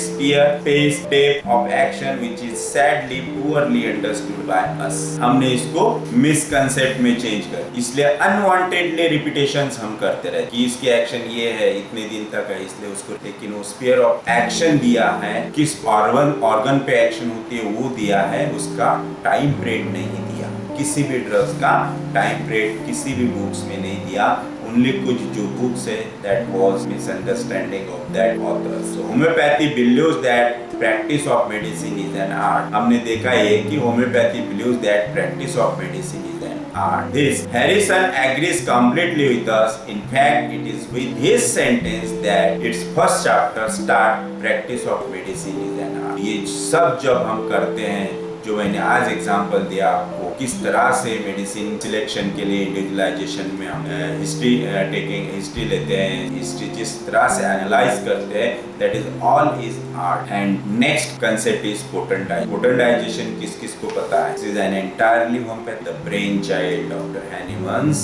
A: pace, depth of action which is sadly poorly understood by us. हमने इसको मिसकंसेप्ट में चेंज कर, इसलिए अनवांटेडली रिपीटेशंस हम करते रहे कि इसकी एक्शन ये है, इतने दिन तक है, इसलिए उसको, लेकिन वो स्फीयर ऑफ एक्शन दिया है, किस ऑर्गन पे एक्शन होती है वो दिया है, उसका टाइम पीरियड नहीं दिया, किसी भी ड्रग्स का टाइम पीरियड किसी भी बुक्स में नहीं दिया, only कुछ जो बुक्स है that was misunderstanding of that author. So homeopathy believes that practice of medicine is an art. हमने देखा ये कि homeopathy believes that practice of medicine is an art. This Harrison agrees completely with us. In fact, it is with his sentence that its first chapter start practice of medicine is an art. ये सब जब हम करते हैं, जो मैंने आज example दिया आपको, किस तरह से मेडिसिन सिलेक्शन के लिए इंडिविजुअलाइजेशन में हम हिस्ट्री लेते हैं, हिस्ट्री जिस तरह से एनालाइज करते हैं, that is all is art. And next concept is potentisation. Potentisation किस को पता है? This is an entirely homeopath, the brain child doctor Hahnemann's,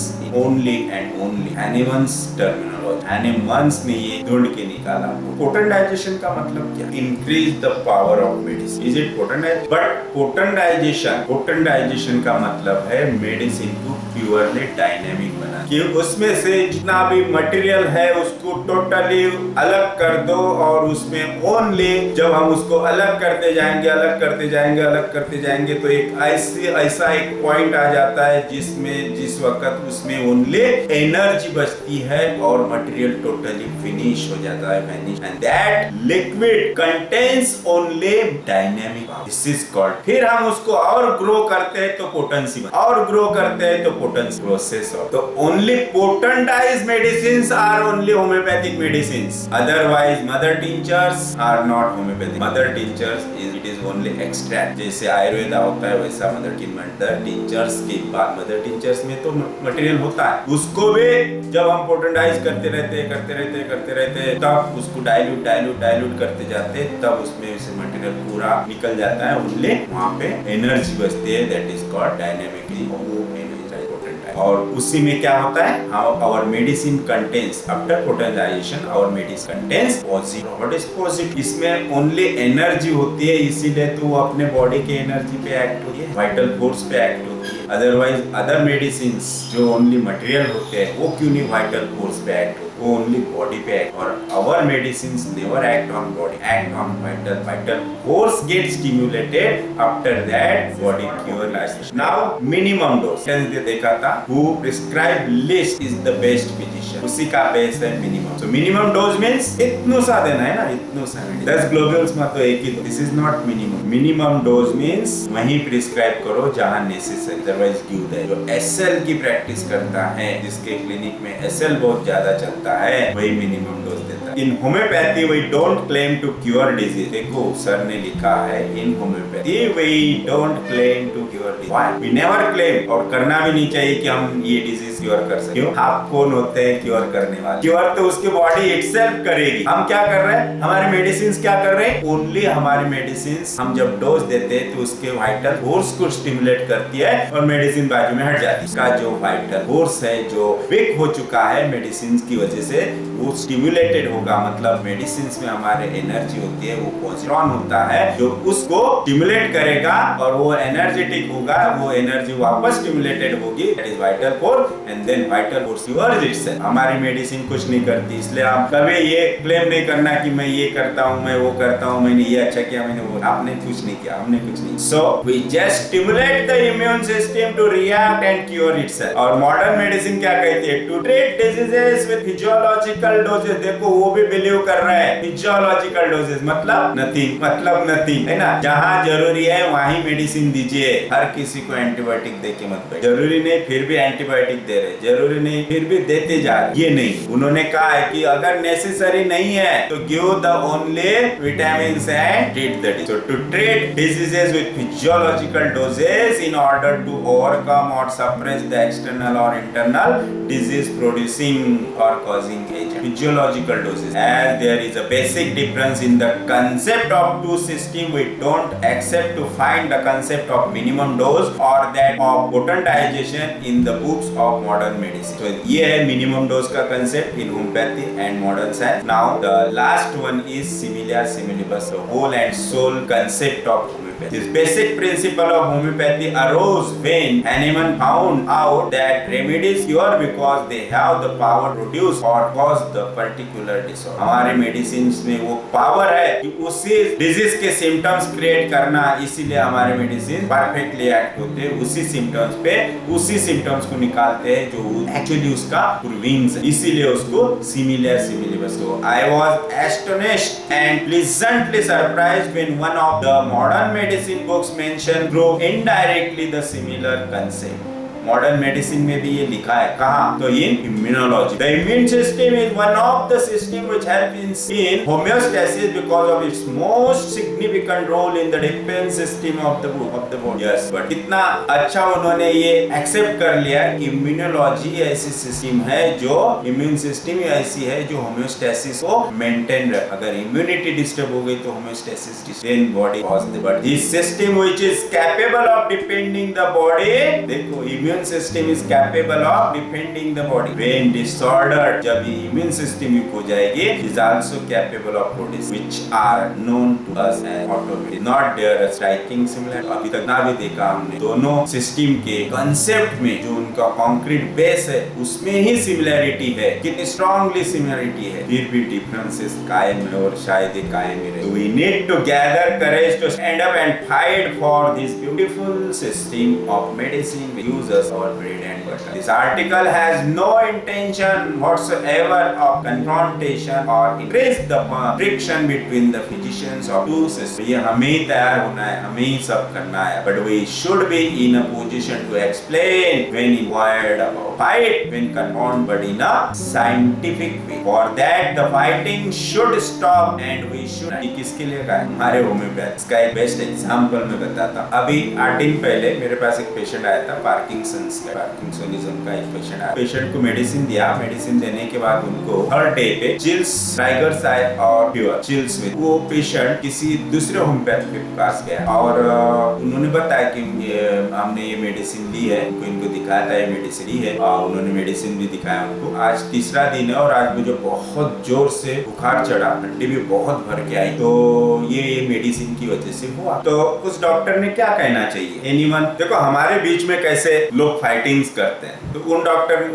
A: only and only Hahnemann's terminology. Hahnemann's ने ये ढूंढ के निकाला. पोटेंटाइजेशन का मतलब क्या? Increase the power of medicine. Is it potentise? But potentisation का मतलब है मेडिसिन को प्योरली डायनेमिक बना, कि उसमें से जितना भी मटेरियल है उसको टोटली अलग कर दो, और उसमें ओनली जब हम उसको अलग करते जाएंगे तो एक ऐसा एक पॉइंट आ जाता है जिस वक्त उसमें ओनली एनर्जी बचती है और मटेरियल टोटली फिनिश हो जाता है, finish, and that liquid contains only dynamic. This is called. फिर हम उसको और ग्रो करते हैं तो पोटेंसी, और ग्रो करते हैं तो पोटेंसी प्रोसेस. तो only potentise medicines are only homeopathic medicines. Otherwise mother tinctures are not homeopathic. Mother tinctures it is only extract. जैसे आयुर्वेदा होता है वैसा मदर टिंचर्स की बात. मदर टिंचर्स में तो मटेरियल होता है, उसको भी जब हम पोटेंटाइज करते रहते तब उसको डाइल्यूट करते जाते, तब उसमें से मटेरियल पूरा निकल जाता है, ओनली वहाँ पे एनर्जी बचती है, that is called dynamically energised potentise. और उसी में क्या होता है, our medicine contains after potentisation our medicine contains positive. What is positive? इसमें ओनली एनर्जी होती है, इसीलिए तो वो अपने बॉडी के एनर्जी पे एक्ट होती है, वाइटल फोर्स पे एक्ट होती है. अदरवाइज अदर मेडिसिन जो ओनली मटेरियल होते हैं वो क्यों नहीं वाइटल फोर्स पे एक्ट होते, वो ओनली बॉडी पे एक्ट. और our medicines never act on body, act on vital force gets stimulated, after that body cure lasts. Now minimum dose देखा था, who prescribe least is the best physician. उसी का base है minimum. So minimum dose means इतना सा देना है ना, इतना सा. 10 ग्लोब्यूल्स में तो एक ही. This is not minimum. Minimum dose means वहीं प्रिस्क्राइब करो जहाँ नेसेसरी, अदरवाइज गिव दैट. जो SL की प्रैक्टिस करता है, जिसके क्लिनिक में SL बहुत ज्यादा चलता है, वही मिनिमम डोज देता है. In homeopathy we don't claim to cure disease. देखो सर ने लिखा है, in homeopathy we don't claim to cure disease. Why? We never claim, और करना भी नहीं चाहिए कि हम ये डिजीज क्योर कर सकते. क्यों? आप कौन होते हैं क्योर करने वाले? क्योर तो उसकी बॉडी इटसेल्फ करेगी. हम क्या कर रहे हैं? हमारी मेडिसिन क्या कर रहे हैं? ओनली हमारी मेडिसिन हम जब डोज देते हैं तो उसके वाइटल फोर्स को स्टिमुलेट करती है और मेडिसिन बाजू में हट जाती है. इसका जो वाइटल फोर्स है, जो वीक हो चुका है मेडिसिन की वजह से, वो स्टिमुलेटेड हो होगा, मतलब मेडिसिन में हमारे एनर्जी होती है, वो पॉजिट्रॉन होता है जो उसको स्टिमुलेट करेगा और वो एनर्जेटिक होगा, वो एनर्जी वापस स्टिमुलेटेड होगी, that is vital force, and then vital force reverse itself. हमारी मेडिसिन कुछ नहीं करती, इसलिए आप कभी ये क्लेम नहीं करना कि मैं ये करता हूँ, मैं वो करता हूँ, मैंने ये अच्छा किया, मैंने वो, आपने कुछ नहीं किया, हमने कुछ नहीं। So we just stimulate the immune system to react and cure itself. और मॉडर्न मेडिसिन क्या कहती है? To treat diseases with physiological doses. देखो वो भी बिलीव कर रहा है फिजियोलॉजिकल डोजेस मतलब नथिंग, है ना। जहाँ जरूरी है वहीं मेडिसिन दीजिए, हर किसी को एंटीबायोटिक दे के मत बैठिए। जरूरी नहीं फिर भी एंटीबायोटिक दे रहे, जरूरी नहीं फिर भी देते जा रहे, ये नहीं। उन्होंने कहा है कि अगर नेसेसरी नहीं है तो give the only vitamin and treat the disease. So to treat diseases with physiological doses in order to overcome और सप्रेस द एक्सटर्नल और internal disease producing or causing agent. Physiological doses. As there is a basic difference in the concept of two systems, we don't accept to find the concept of minimum dose or that of potentization in the books of modern medicine. So ये है minimum dose का concept in homeopathy and modern science. Now the last one is similar similibus, the whole and soul concept of homeopathy. This basic principle of homeopathy arose when Hahnemann found out that remedies cure because they have the power to produce or cause the particular disorder. हमारे medicine में वो power है कि उसी disease के symptoms create करना, इसीलिए हमारे मेडिसिन परफेक्टली एक्ट होते हैं उसी सिम्टम्स पे, उसी सिम्टम्स को निकालते हैं जो एक्चुअली उसका प्रोविंस है, इसीलिए उसको सिमिलर सिमिलिबस। तो I was astonished and pleasantly surprised when one of the modern medicine books mention through indirectly the similar concept. Modern medicine में भी ये लिखा है, कहाँ? तो in immunology. The immune system is one of the system which help in homeostasis because of its most significant role in the defence system of the body. Yes, but कितना अच्छा उन्होंने ये एक्सेप्ट कर लिया। इम्यूनोलॉजी ऐसी system है जो immune system ऐसी है जो होमियोस्टेसिस को मेंटेन रखे। अगर इम्यूनिटी डिस्टर्ब हो गई तो homeostasis then body cause the but this system which is capable of defending the body. देखो immune system is capable of defending the body when disordered, जब immune system weak हो जाएगी, is also capable of producing which are known to us as automatic, not there striking similar। अभी तक ना भी देखा हमने दोनों सिस्टम के कंसेप्ट में जो उनका कॉन्क्रीट बेस है उसमें ही सिमिलरिटी है, कितनी स्ट्रांगली सिमिलरिटी है, फिर भी डिफरेंसेस कायम है और शायद ये कायम ही रहे। We need to gather courage to stand up and fight for this beautiful system of medicine we use us our bread and butter. This article has no intention whatsoever of confrontation or increase the friction between the physicians of two systems. ये हमें ही तैयार होना है, हमें ही सब करना है, but we should be in a position to explain when inquired about, fight when confronted, but in a scientific way. For that the fighting should stop and we should। ये किसके लिए कहा है? हमारे होम्योपैथ। इसका एक बेस्ट एग्जाम्पल मैं बताता हूँ। अभी 8 दिन पहले मेरे पास एक पेशेंट आया था, पार्किंसोनिज्म का एक पेशेंट आया। पेशेंट को मेडिसिन दिया, मेडिसिन देने के बाद उनको हर डे पे चिल्स, ट्राइगर्स आए और फीवर, चिल्स में। वो पेशेंट किसी दूसरे होम्योपैथ के पास गया और उन्होंने बताया कि हमने ये मेडिसिन ली है, इनको दिखाया था ये मेडिसिन ली है, उन्होंने मेडिसिन भी दिखाया उनको। आज तीसरा दिन है और आज मुझे बहुत जोर से बुखार चढ़ा, हड्डी भी बहुत भर के आई, तो ये मेडिसिन की वजह से हुआ। तो उस डॉक्टर ने क्या कहना चाहिए? एनीवन? देखो हमारे बीच में कैसे लोग फाइटिंग्स करते हैं, तो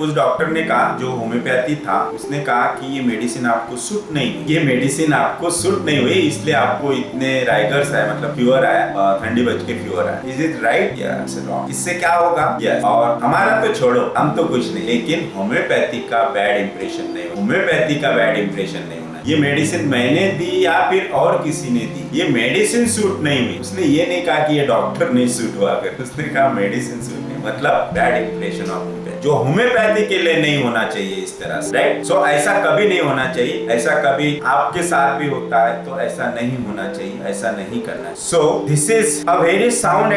A: उस डॉक्टर ने कहा, जो होम्योपैथी था उसने कहा कि ये मेडिसिन आपको सूट नहीं, ये मेडिसिन आपको सूट नहीं हुई, इसलिए आपको इतने राइगर्स आए, मतलब फीवर आया, ठंडी बज के फीवर आया। इज इट राइट या रॉन्ग? इससे क्या होगा? यस। और हमारा तो छोड़ो, हम तो कुछ नहीं, लेकिन होम्योपैथी का बैड इंप्रेशन नहीं, होम्योपैथी का बैड इंप्रेशन नहीं। ये मेडिसिन मैंने दी या फिर और किसी ने दी, ये मेडिसिन सूट नहीं हुई। उसने ये नहीं कहा कि ये डॉक्टर नहीं सूट हुआ कर, उसने कहा मेडिसिन सूट नहीं, मतलब बैड इंप्रेशन ऑफ जो होम्योपैथी के लिए नहीं होना चाहिए इस तरह से, राइट? सो ऐसा कभी नहीं होना चाहिए, ऐसा कभी आपके साथ भी होता है तो ऐसा नहीं होना चाहिए, ऐसा नहीं करना है। So this is a very sound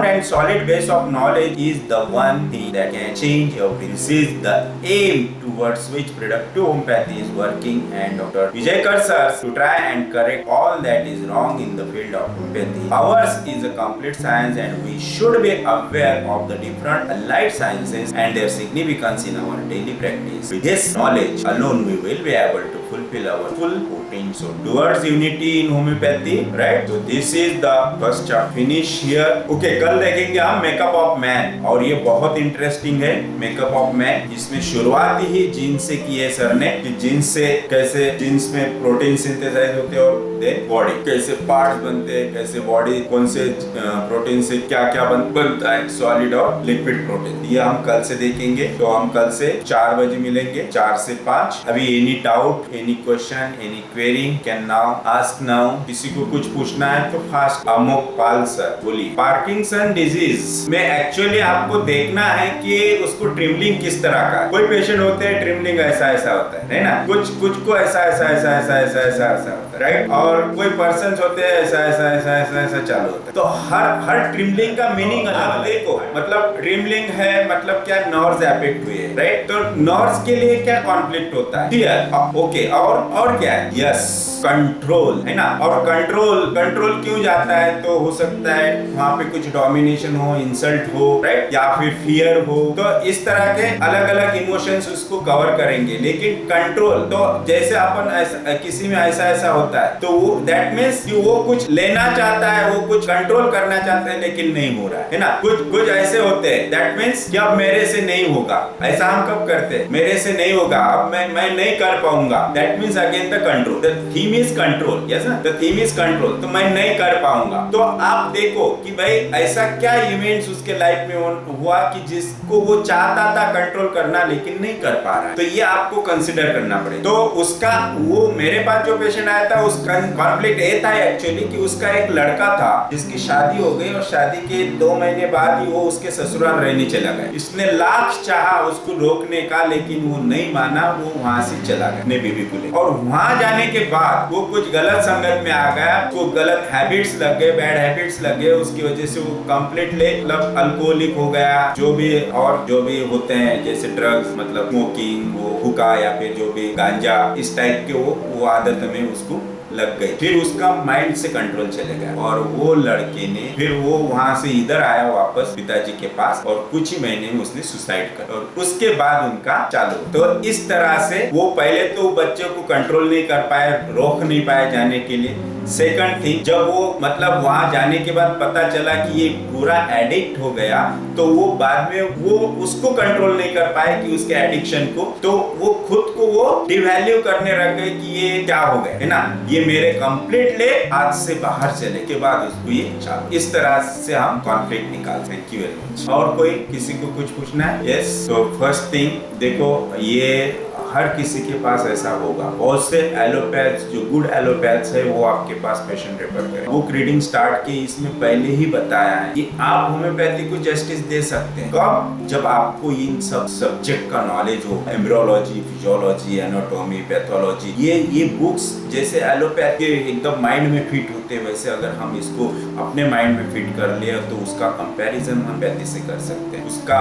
A: and solid base of knowledge is the one thing that can change everything. This is the aim towards which productive homeopathy is working, and Dr. Vijay Karsars to try and correct all that is wrong in the field of homeopathy. Ours is a complete science and we should be aware of the different allied sciences and their significance in our daily practice. With this knowledge alone we will be able to fulfill our full potential. So towards unity in homeopathy, right? So this is the first chapter. Finish here. Okay, कल देखेंगे हम makeup of man, और ये बहुत interesting है makeup of man. इसमें शुरुआत ही jeans से की है सर ने, कि जीन्स से कैसे जीन्स में प्रोटीन सिंथेसाइज होते हैं, और देन बॉडी कैसे पार्ट्स बनते हैं, कैसे बॉडी कौन से प्रोटीन से क्या क्या बनता है, सॉलिड और लिक्विड प्रोटीन। ये हम कल से देखेंगे। तो हम कल से 4 बजे मिलेंगे, 4 से 5। अभी any doubt, any question, any query can now ask now. किसी को कुछ पूछना है तो फास्ट। अमोक पाल सर बोलिए। पार्किंसन डिजीज में एक्चुअली आपको देखना है कि उसको ट्रिमलिंग किस तरह का। कोई पेशेंट होते हैं ट्रिमलिंग ऐसा ऐसा होता है ना, कुछ को ऐसा ऐसा ऐसा ऐसा ऐसा ऐसा ऐसा होता है, राइट। और कोई पर्सन होते हैं ऐसा ऐसा ऐसा ऐसा ऐसा चालू होता है। तो हर ट्रिमलिंग का मीनिंग अलग। देखो मतलब ट्रिमलिंग है मतलब क्या, नर्व्स अफेक्ट हुए, राइट। तो नर्व्स के लिए क्या कॉन्फ्लिक्ट होता है, क्लियर, ओके। और क्या है, यस, कंट्रोल है ना। और कंट्रोल क्यों जाता है, तो हो सकता है वहाँ पे कुछ डोमिनेशन हो, इंसल्ट हो, राइट, या फिर फियर हो। तो इस तरह के अलग अलग इमोशंस उसको कवर करेंगे। लेकिन कंट्रोल तो जैसे अपन किसी में ऐसा ऐसा होता है, तो वो दैट मीन्स कि वो कुछ लेना चाहता है, वो कुछ कंट्रोल करना चाहता है, लेकिन नहीं हो रहा है ना। कुछ ऐसे होते हैं, दैट मीन्स कि अब मेरे से नहीं होगा। ऐसा हम कब करते हैं, मेरे से नहीं होगा, अब मैं नहीं कर पाऊंगा। That means again the control, the theme is control, yes ना, द थीम इज कंट्रोल। तो मैं नहीं कर पाऊंगा। तो आप देखो कि भाई ऐसा क्या इवेंट्स उसके लाइफ में हुआ कि जिसको वो चाहता था कंट्रोल करना, लेकिन नहीं कर पा रहा है। तो ये आपको कंसिडर करना पड़ेगा। तो उसका, वो मेरे पास जो पेशेंट आया था, उसका कॉन्फ्लिक्ट ये था एक्चुअली कि उसका एक लड़का था जिसकी शादी हो गई, और शादी के 2 महीने बाद ही वो उसके ससुराल रहने चला गया। इसने लाख चाहा उसको रोकने का, लेकिन वो नहीं माना, वो वहां से चला गया अपने बीवी को लेकर। और वहां जाने के बाद वो कुछ गलत संगत में आ गया, वो गलत हैबिट्स लग गए, बैड हैबिट्स लग गए। उसकी वजह से वो कंप्लीटली मतलब अल्कोहलिक हो गया, जो भी होते हैं जैसे ड्रग्स, मतलब स्मोकिंग, वो हुक्का या फिर जो भी गांजा, इस टाइप के वो आदत में उसको लग गई। फिर उसका माइंड से कंट्रोल चले गया, और वो लड़के ने फिर वो वहां से इधर आया वापस पिताजी के पास, और कुछ ही महीने में उसने सुसाइड कर, और उसके बाद उनका चालू। तो इस तरह से वो पहले तो बच्चे को कंट्रोल नहीं कर पाए, रोक नहीं पाए जाने के लिए। सेकंड थिंग, जब वो मतलब वहां जाने के बाद पता चला कि ये पूरा एडिक्ट हो गया, तो वो बाद में वो उसको कंट्रोल नहीं कर पाए कि उसके एडिक्शन को, तो वो खुद को वो डिवैल्यू करने लग गए कि ये क्या हो गया है ना, ये मेरे कंप्लीटली हाथ से बाहर चले के बाद उसको ये चालू। इस तरह से हम कॉन्फ्लिक्ट निकालते हैं। Thank you very much. और कोई किसी को कुछ पूछना है? यस। तो फर्स्ट थिंग देखो, ये हर किसी के पास ऐसा होगा। बहुत से एलोपैथ्स, जो गुड एलोपैथ्स है, वो आपके पास पेशेंट रेफर करें। बुक रीडिंग स्टार्ट की, इसमें पहले ही बताया है कि आप होम्योपैथी को जस्टिस दे सकते हैं कब, जब आपको इन सब सब्जेक्ट का नॉलेज हो, एम्ब्रियोलॉजी, फिजियोलॉजी, एनाटॉमी, पैथोलॉजी। ये बुक्स जैसे एलोपैथी एकदम माइंड में फिट होते हैं, वैसे अगर हम इसको अपने माइंड में फिट कर ले तो उसका कंपैरिजन होम्योपैथी से कर सकते हैं। उसका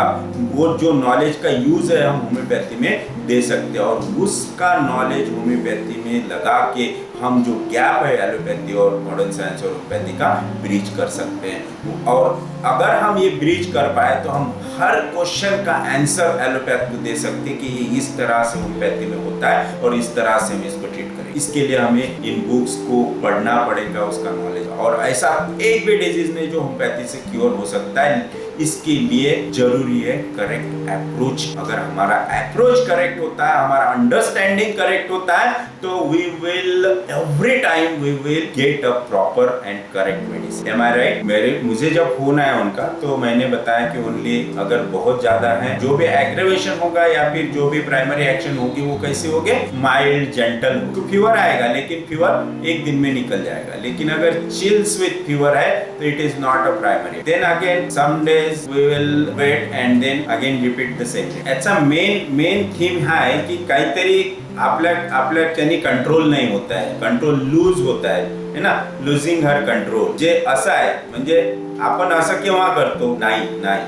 A: वो जो नॉलेज का यूज है हम होम्योपैथी में दे सकते हैं, और उसका नॉलेज होम्योपैथी में लगा के हम जो गैप है एलोपैथी और मॉडर्न साइंस और होम्योपैथी का ब्रीच कर सकते हैं। और अगर हम ये ब्रीच कर पाए तो हम हर क्वेश्चन का आंसर एलोपैथ को दे सकते हैं कि ये इस तरह से होम्योपैथी में होता है और इस तरह से हम इसको ट्रीट करें। इसके लिए हमें इन बुक्स को पढ़ना पड़ेगा, उसका नॉलेज। और ऐसा एक भी डिजीज नहीं जो होम्योपैथी से क्योर हो सकता है। इसके लिए जरूरी है करेक्ट अप्रोच। अगर हमारा अप्रोच करेक्ट होता है, हमारा अंडरस्टैंडिंग करेक्ट होता है, तो we will every time we will get a proper and correct medicine. Am I right? मुझे जब फोन आया उनका, तो मैंने बताया कि ओनली अगर बहुत ज्यादा है, जो भी एग्रेवेशन होगा या फिर जो भी प्राइमरी एक्शन होगी, वो कैसे होगे, माइल्ड जेंटल। तो फीवर आएगा, लेकिन फीवर एक दिन में निकल जाएगा। लेकिन अगर चिल्स विथ फीवर है, तो it is not a primary. Then again some days we will wait and then again repeat the same thing. याचा मेन थीम हा आहे की काहीतरी आपल्या कंट्रोल नाही होत आहे, कंट्रोल लूज होत आहे ना, लुझिंग हर कंट्रोल. जे असं आहे म्हणजे आपण असं केव्हा करतो, नाही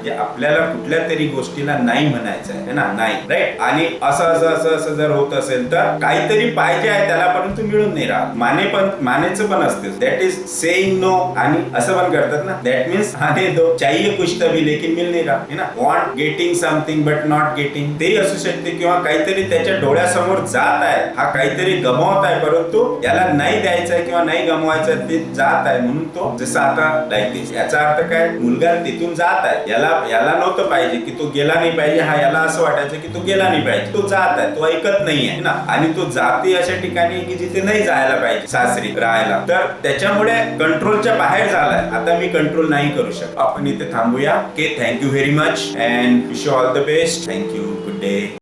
A: जे आपल्याला कुठल्या तरी गोष्टीला नाही म्हणायचं आहे ना, नाही, राईट. आणि असं जर होत असेल तर काहीतरी पाहिजे आहे त्याला, परंतु मिळून नाही राहत. मानेचं पण असते, दॅट इज सेइंग नो. आणि असं पण करतात ना, दॅट मीन्स आने दो, चाहिए कुछ तभी लेकिन मिल नहीं रहा है ना. Want getting something but not getting, तेही असू शकते. किंवा काहीतरी त्याच्या डोळ्यासमोर जात आहे, हा काहीतरी गमावत आहे, परंतु याला नाही द्यायचंय किंवा नाही गमवायचं, ते जात आहे म्हणून तो जसं आता लाईक दिस. याचा अर्थ काय, मुलगा तिथून जात आहे, याला नव्हतं पाहिजे की तो गेला नाही पाहिजे, हा याला असं वाटायचं की तो गेला नाही पाहिजे, तो जात आहे, तो ऐकत नाहीये ना, आणि तो जाते अशा ठिकाणी की जिथे नाही जायला पाहिजे सासरी राहायला, तर त्याच्यामुळे कंट्रोलच्या बाहेर झालाय. आता मी कंट्रोल नाही करू शकत. आपण इथे थांबूया. Okay, thank you very much and wish you all the best. Thank you. Good day.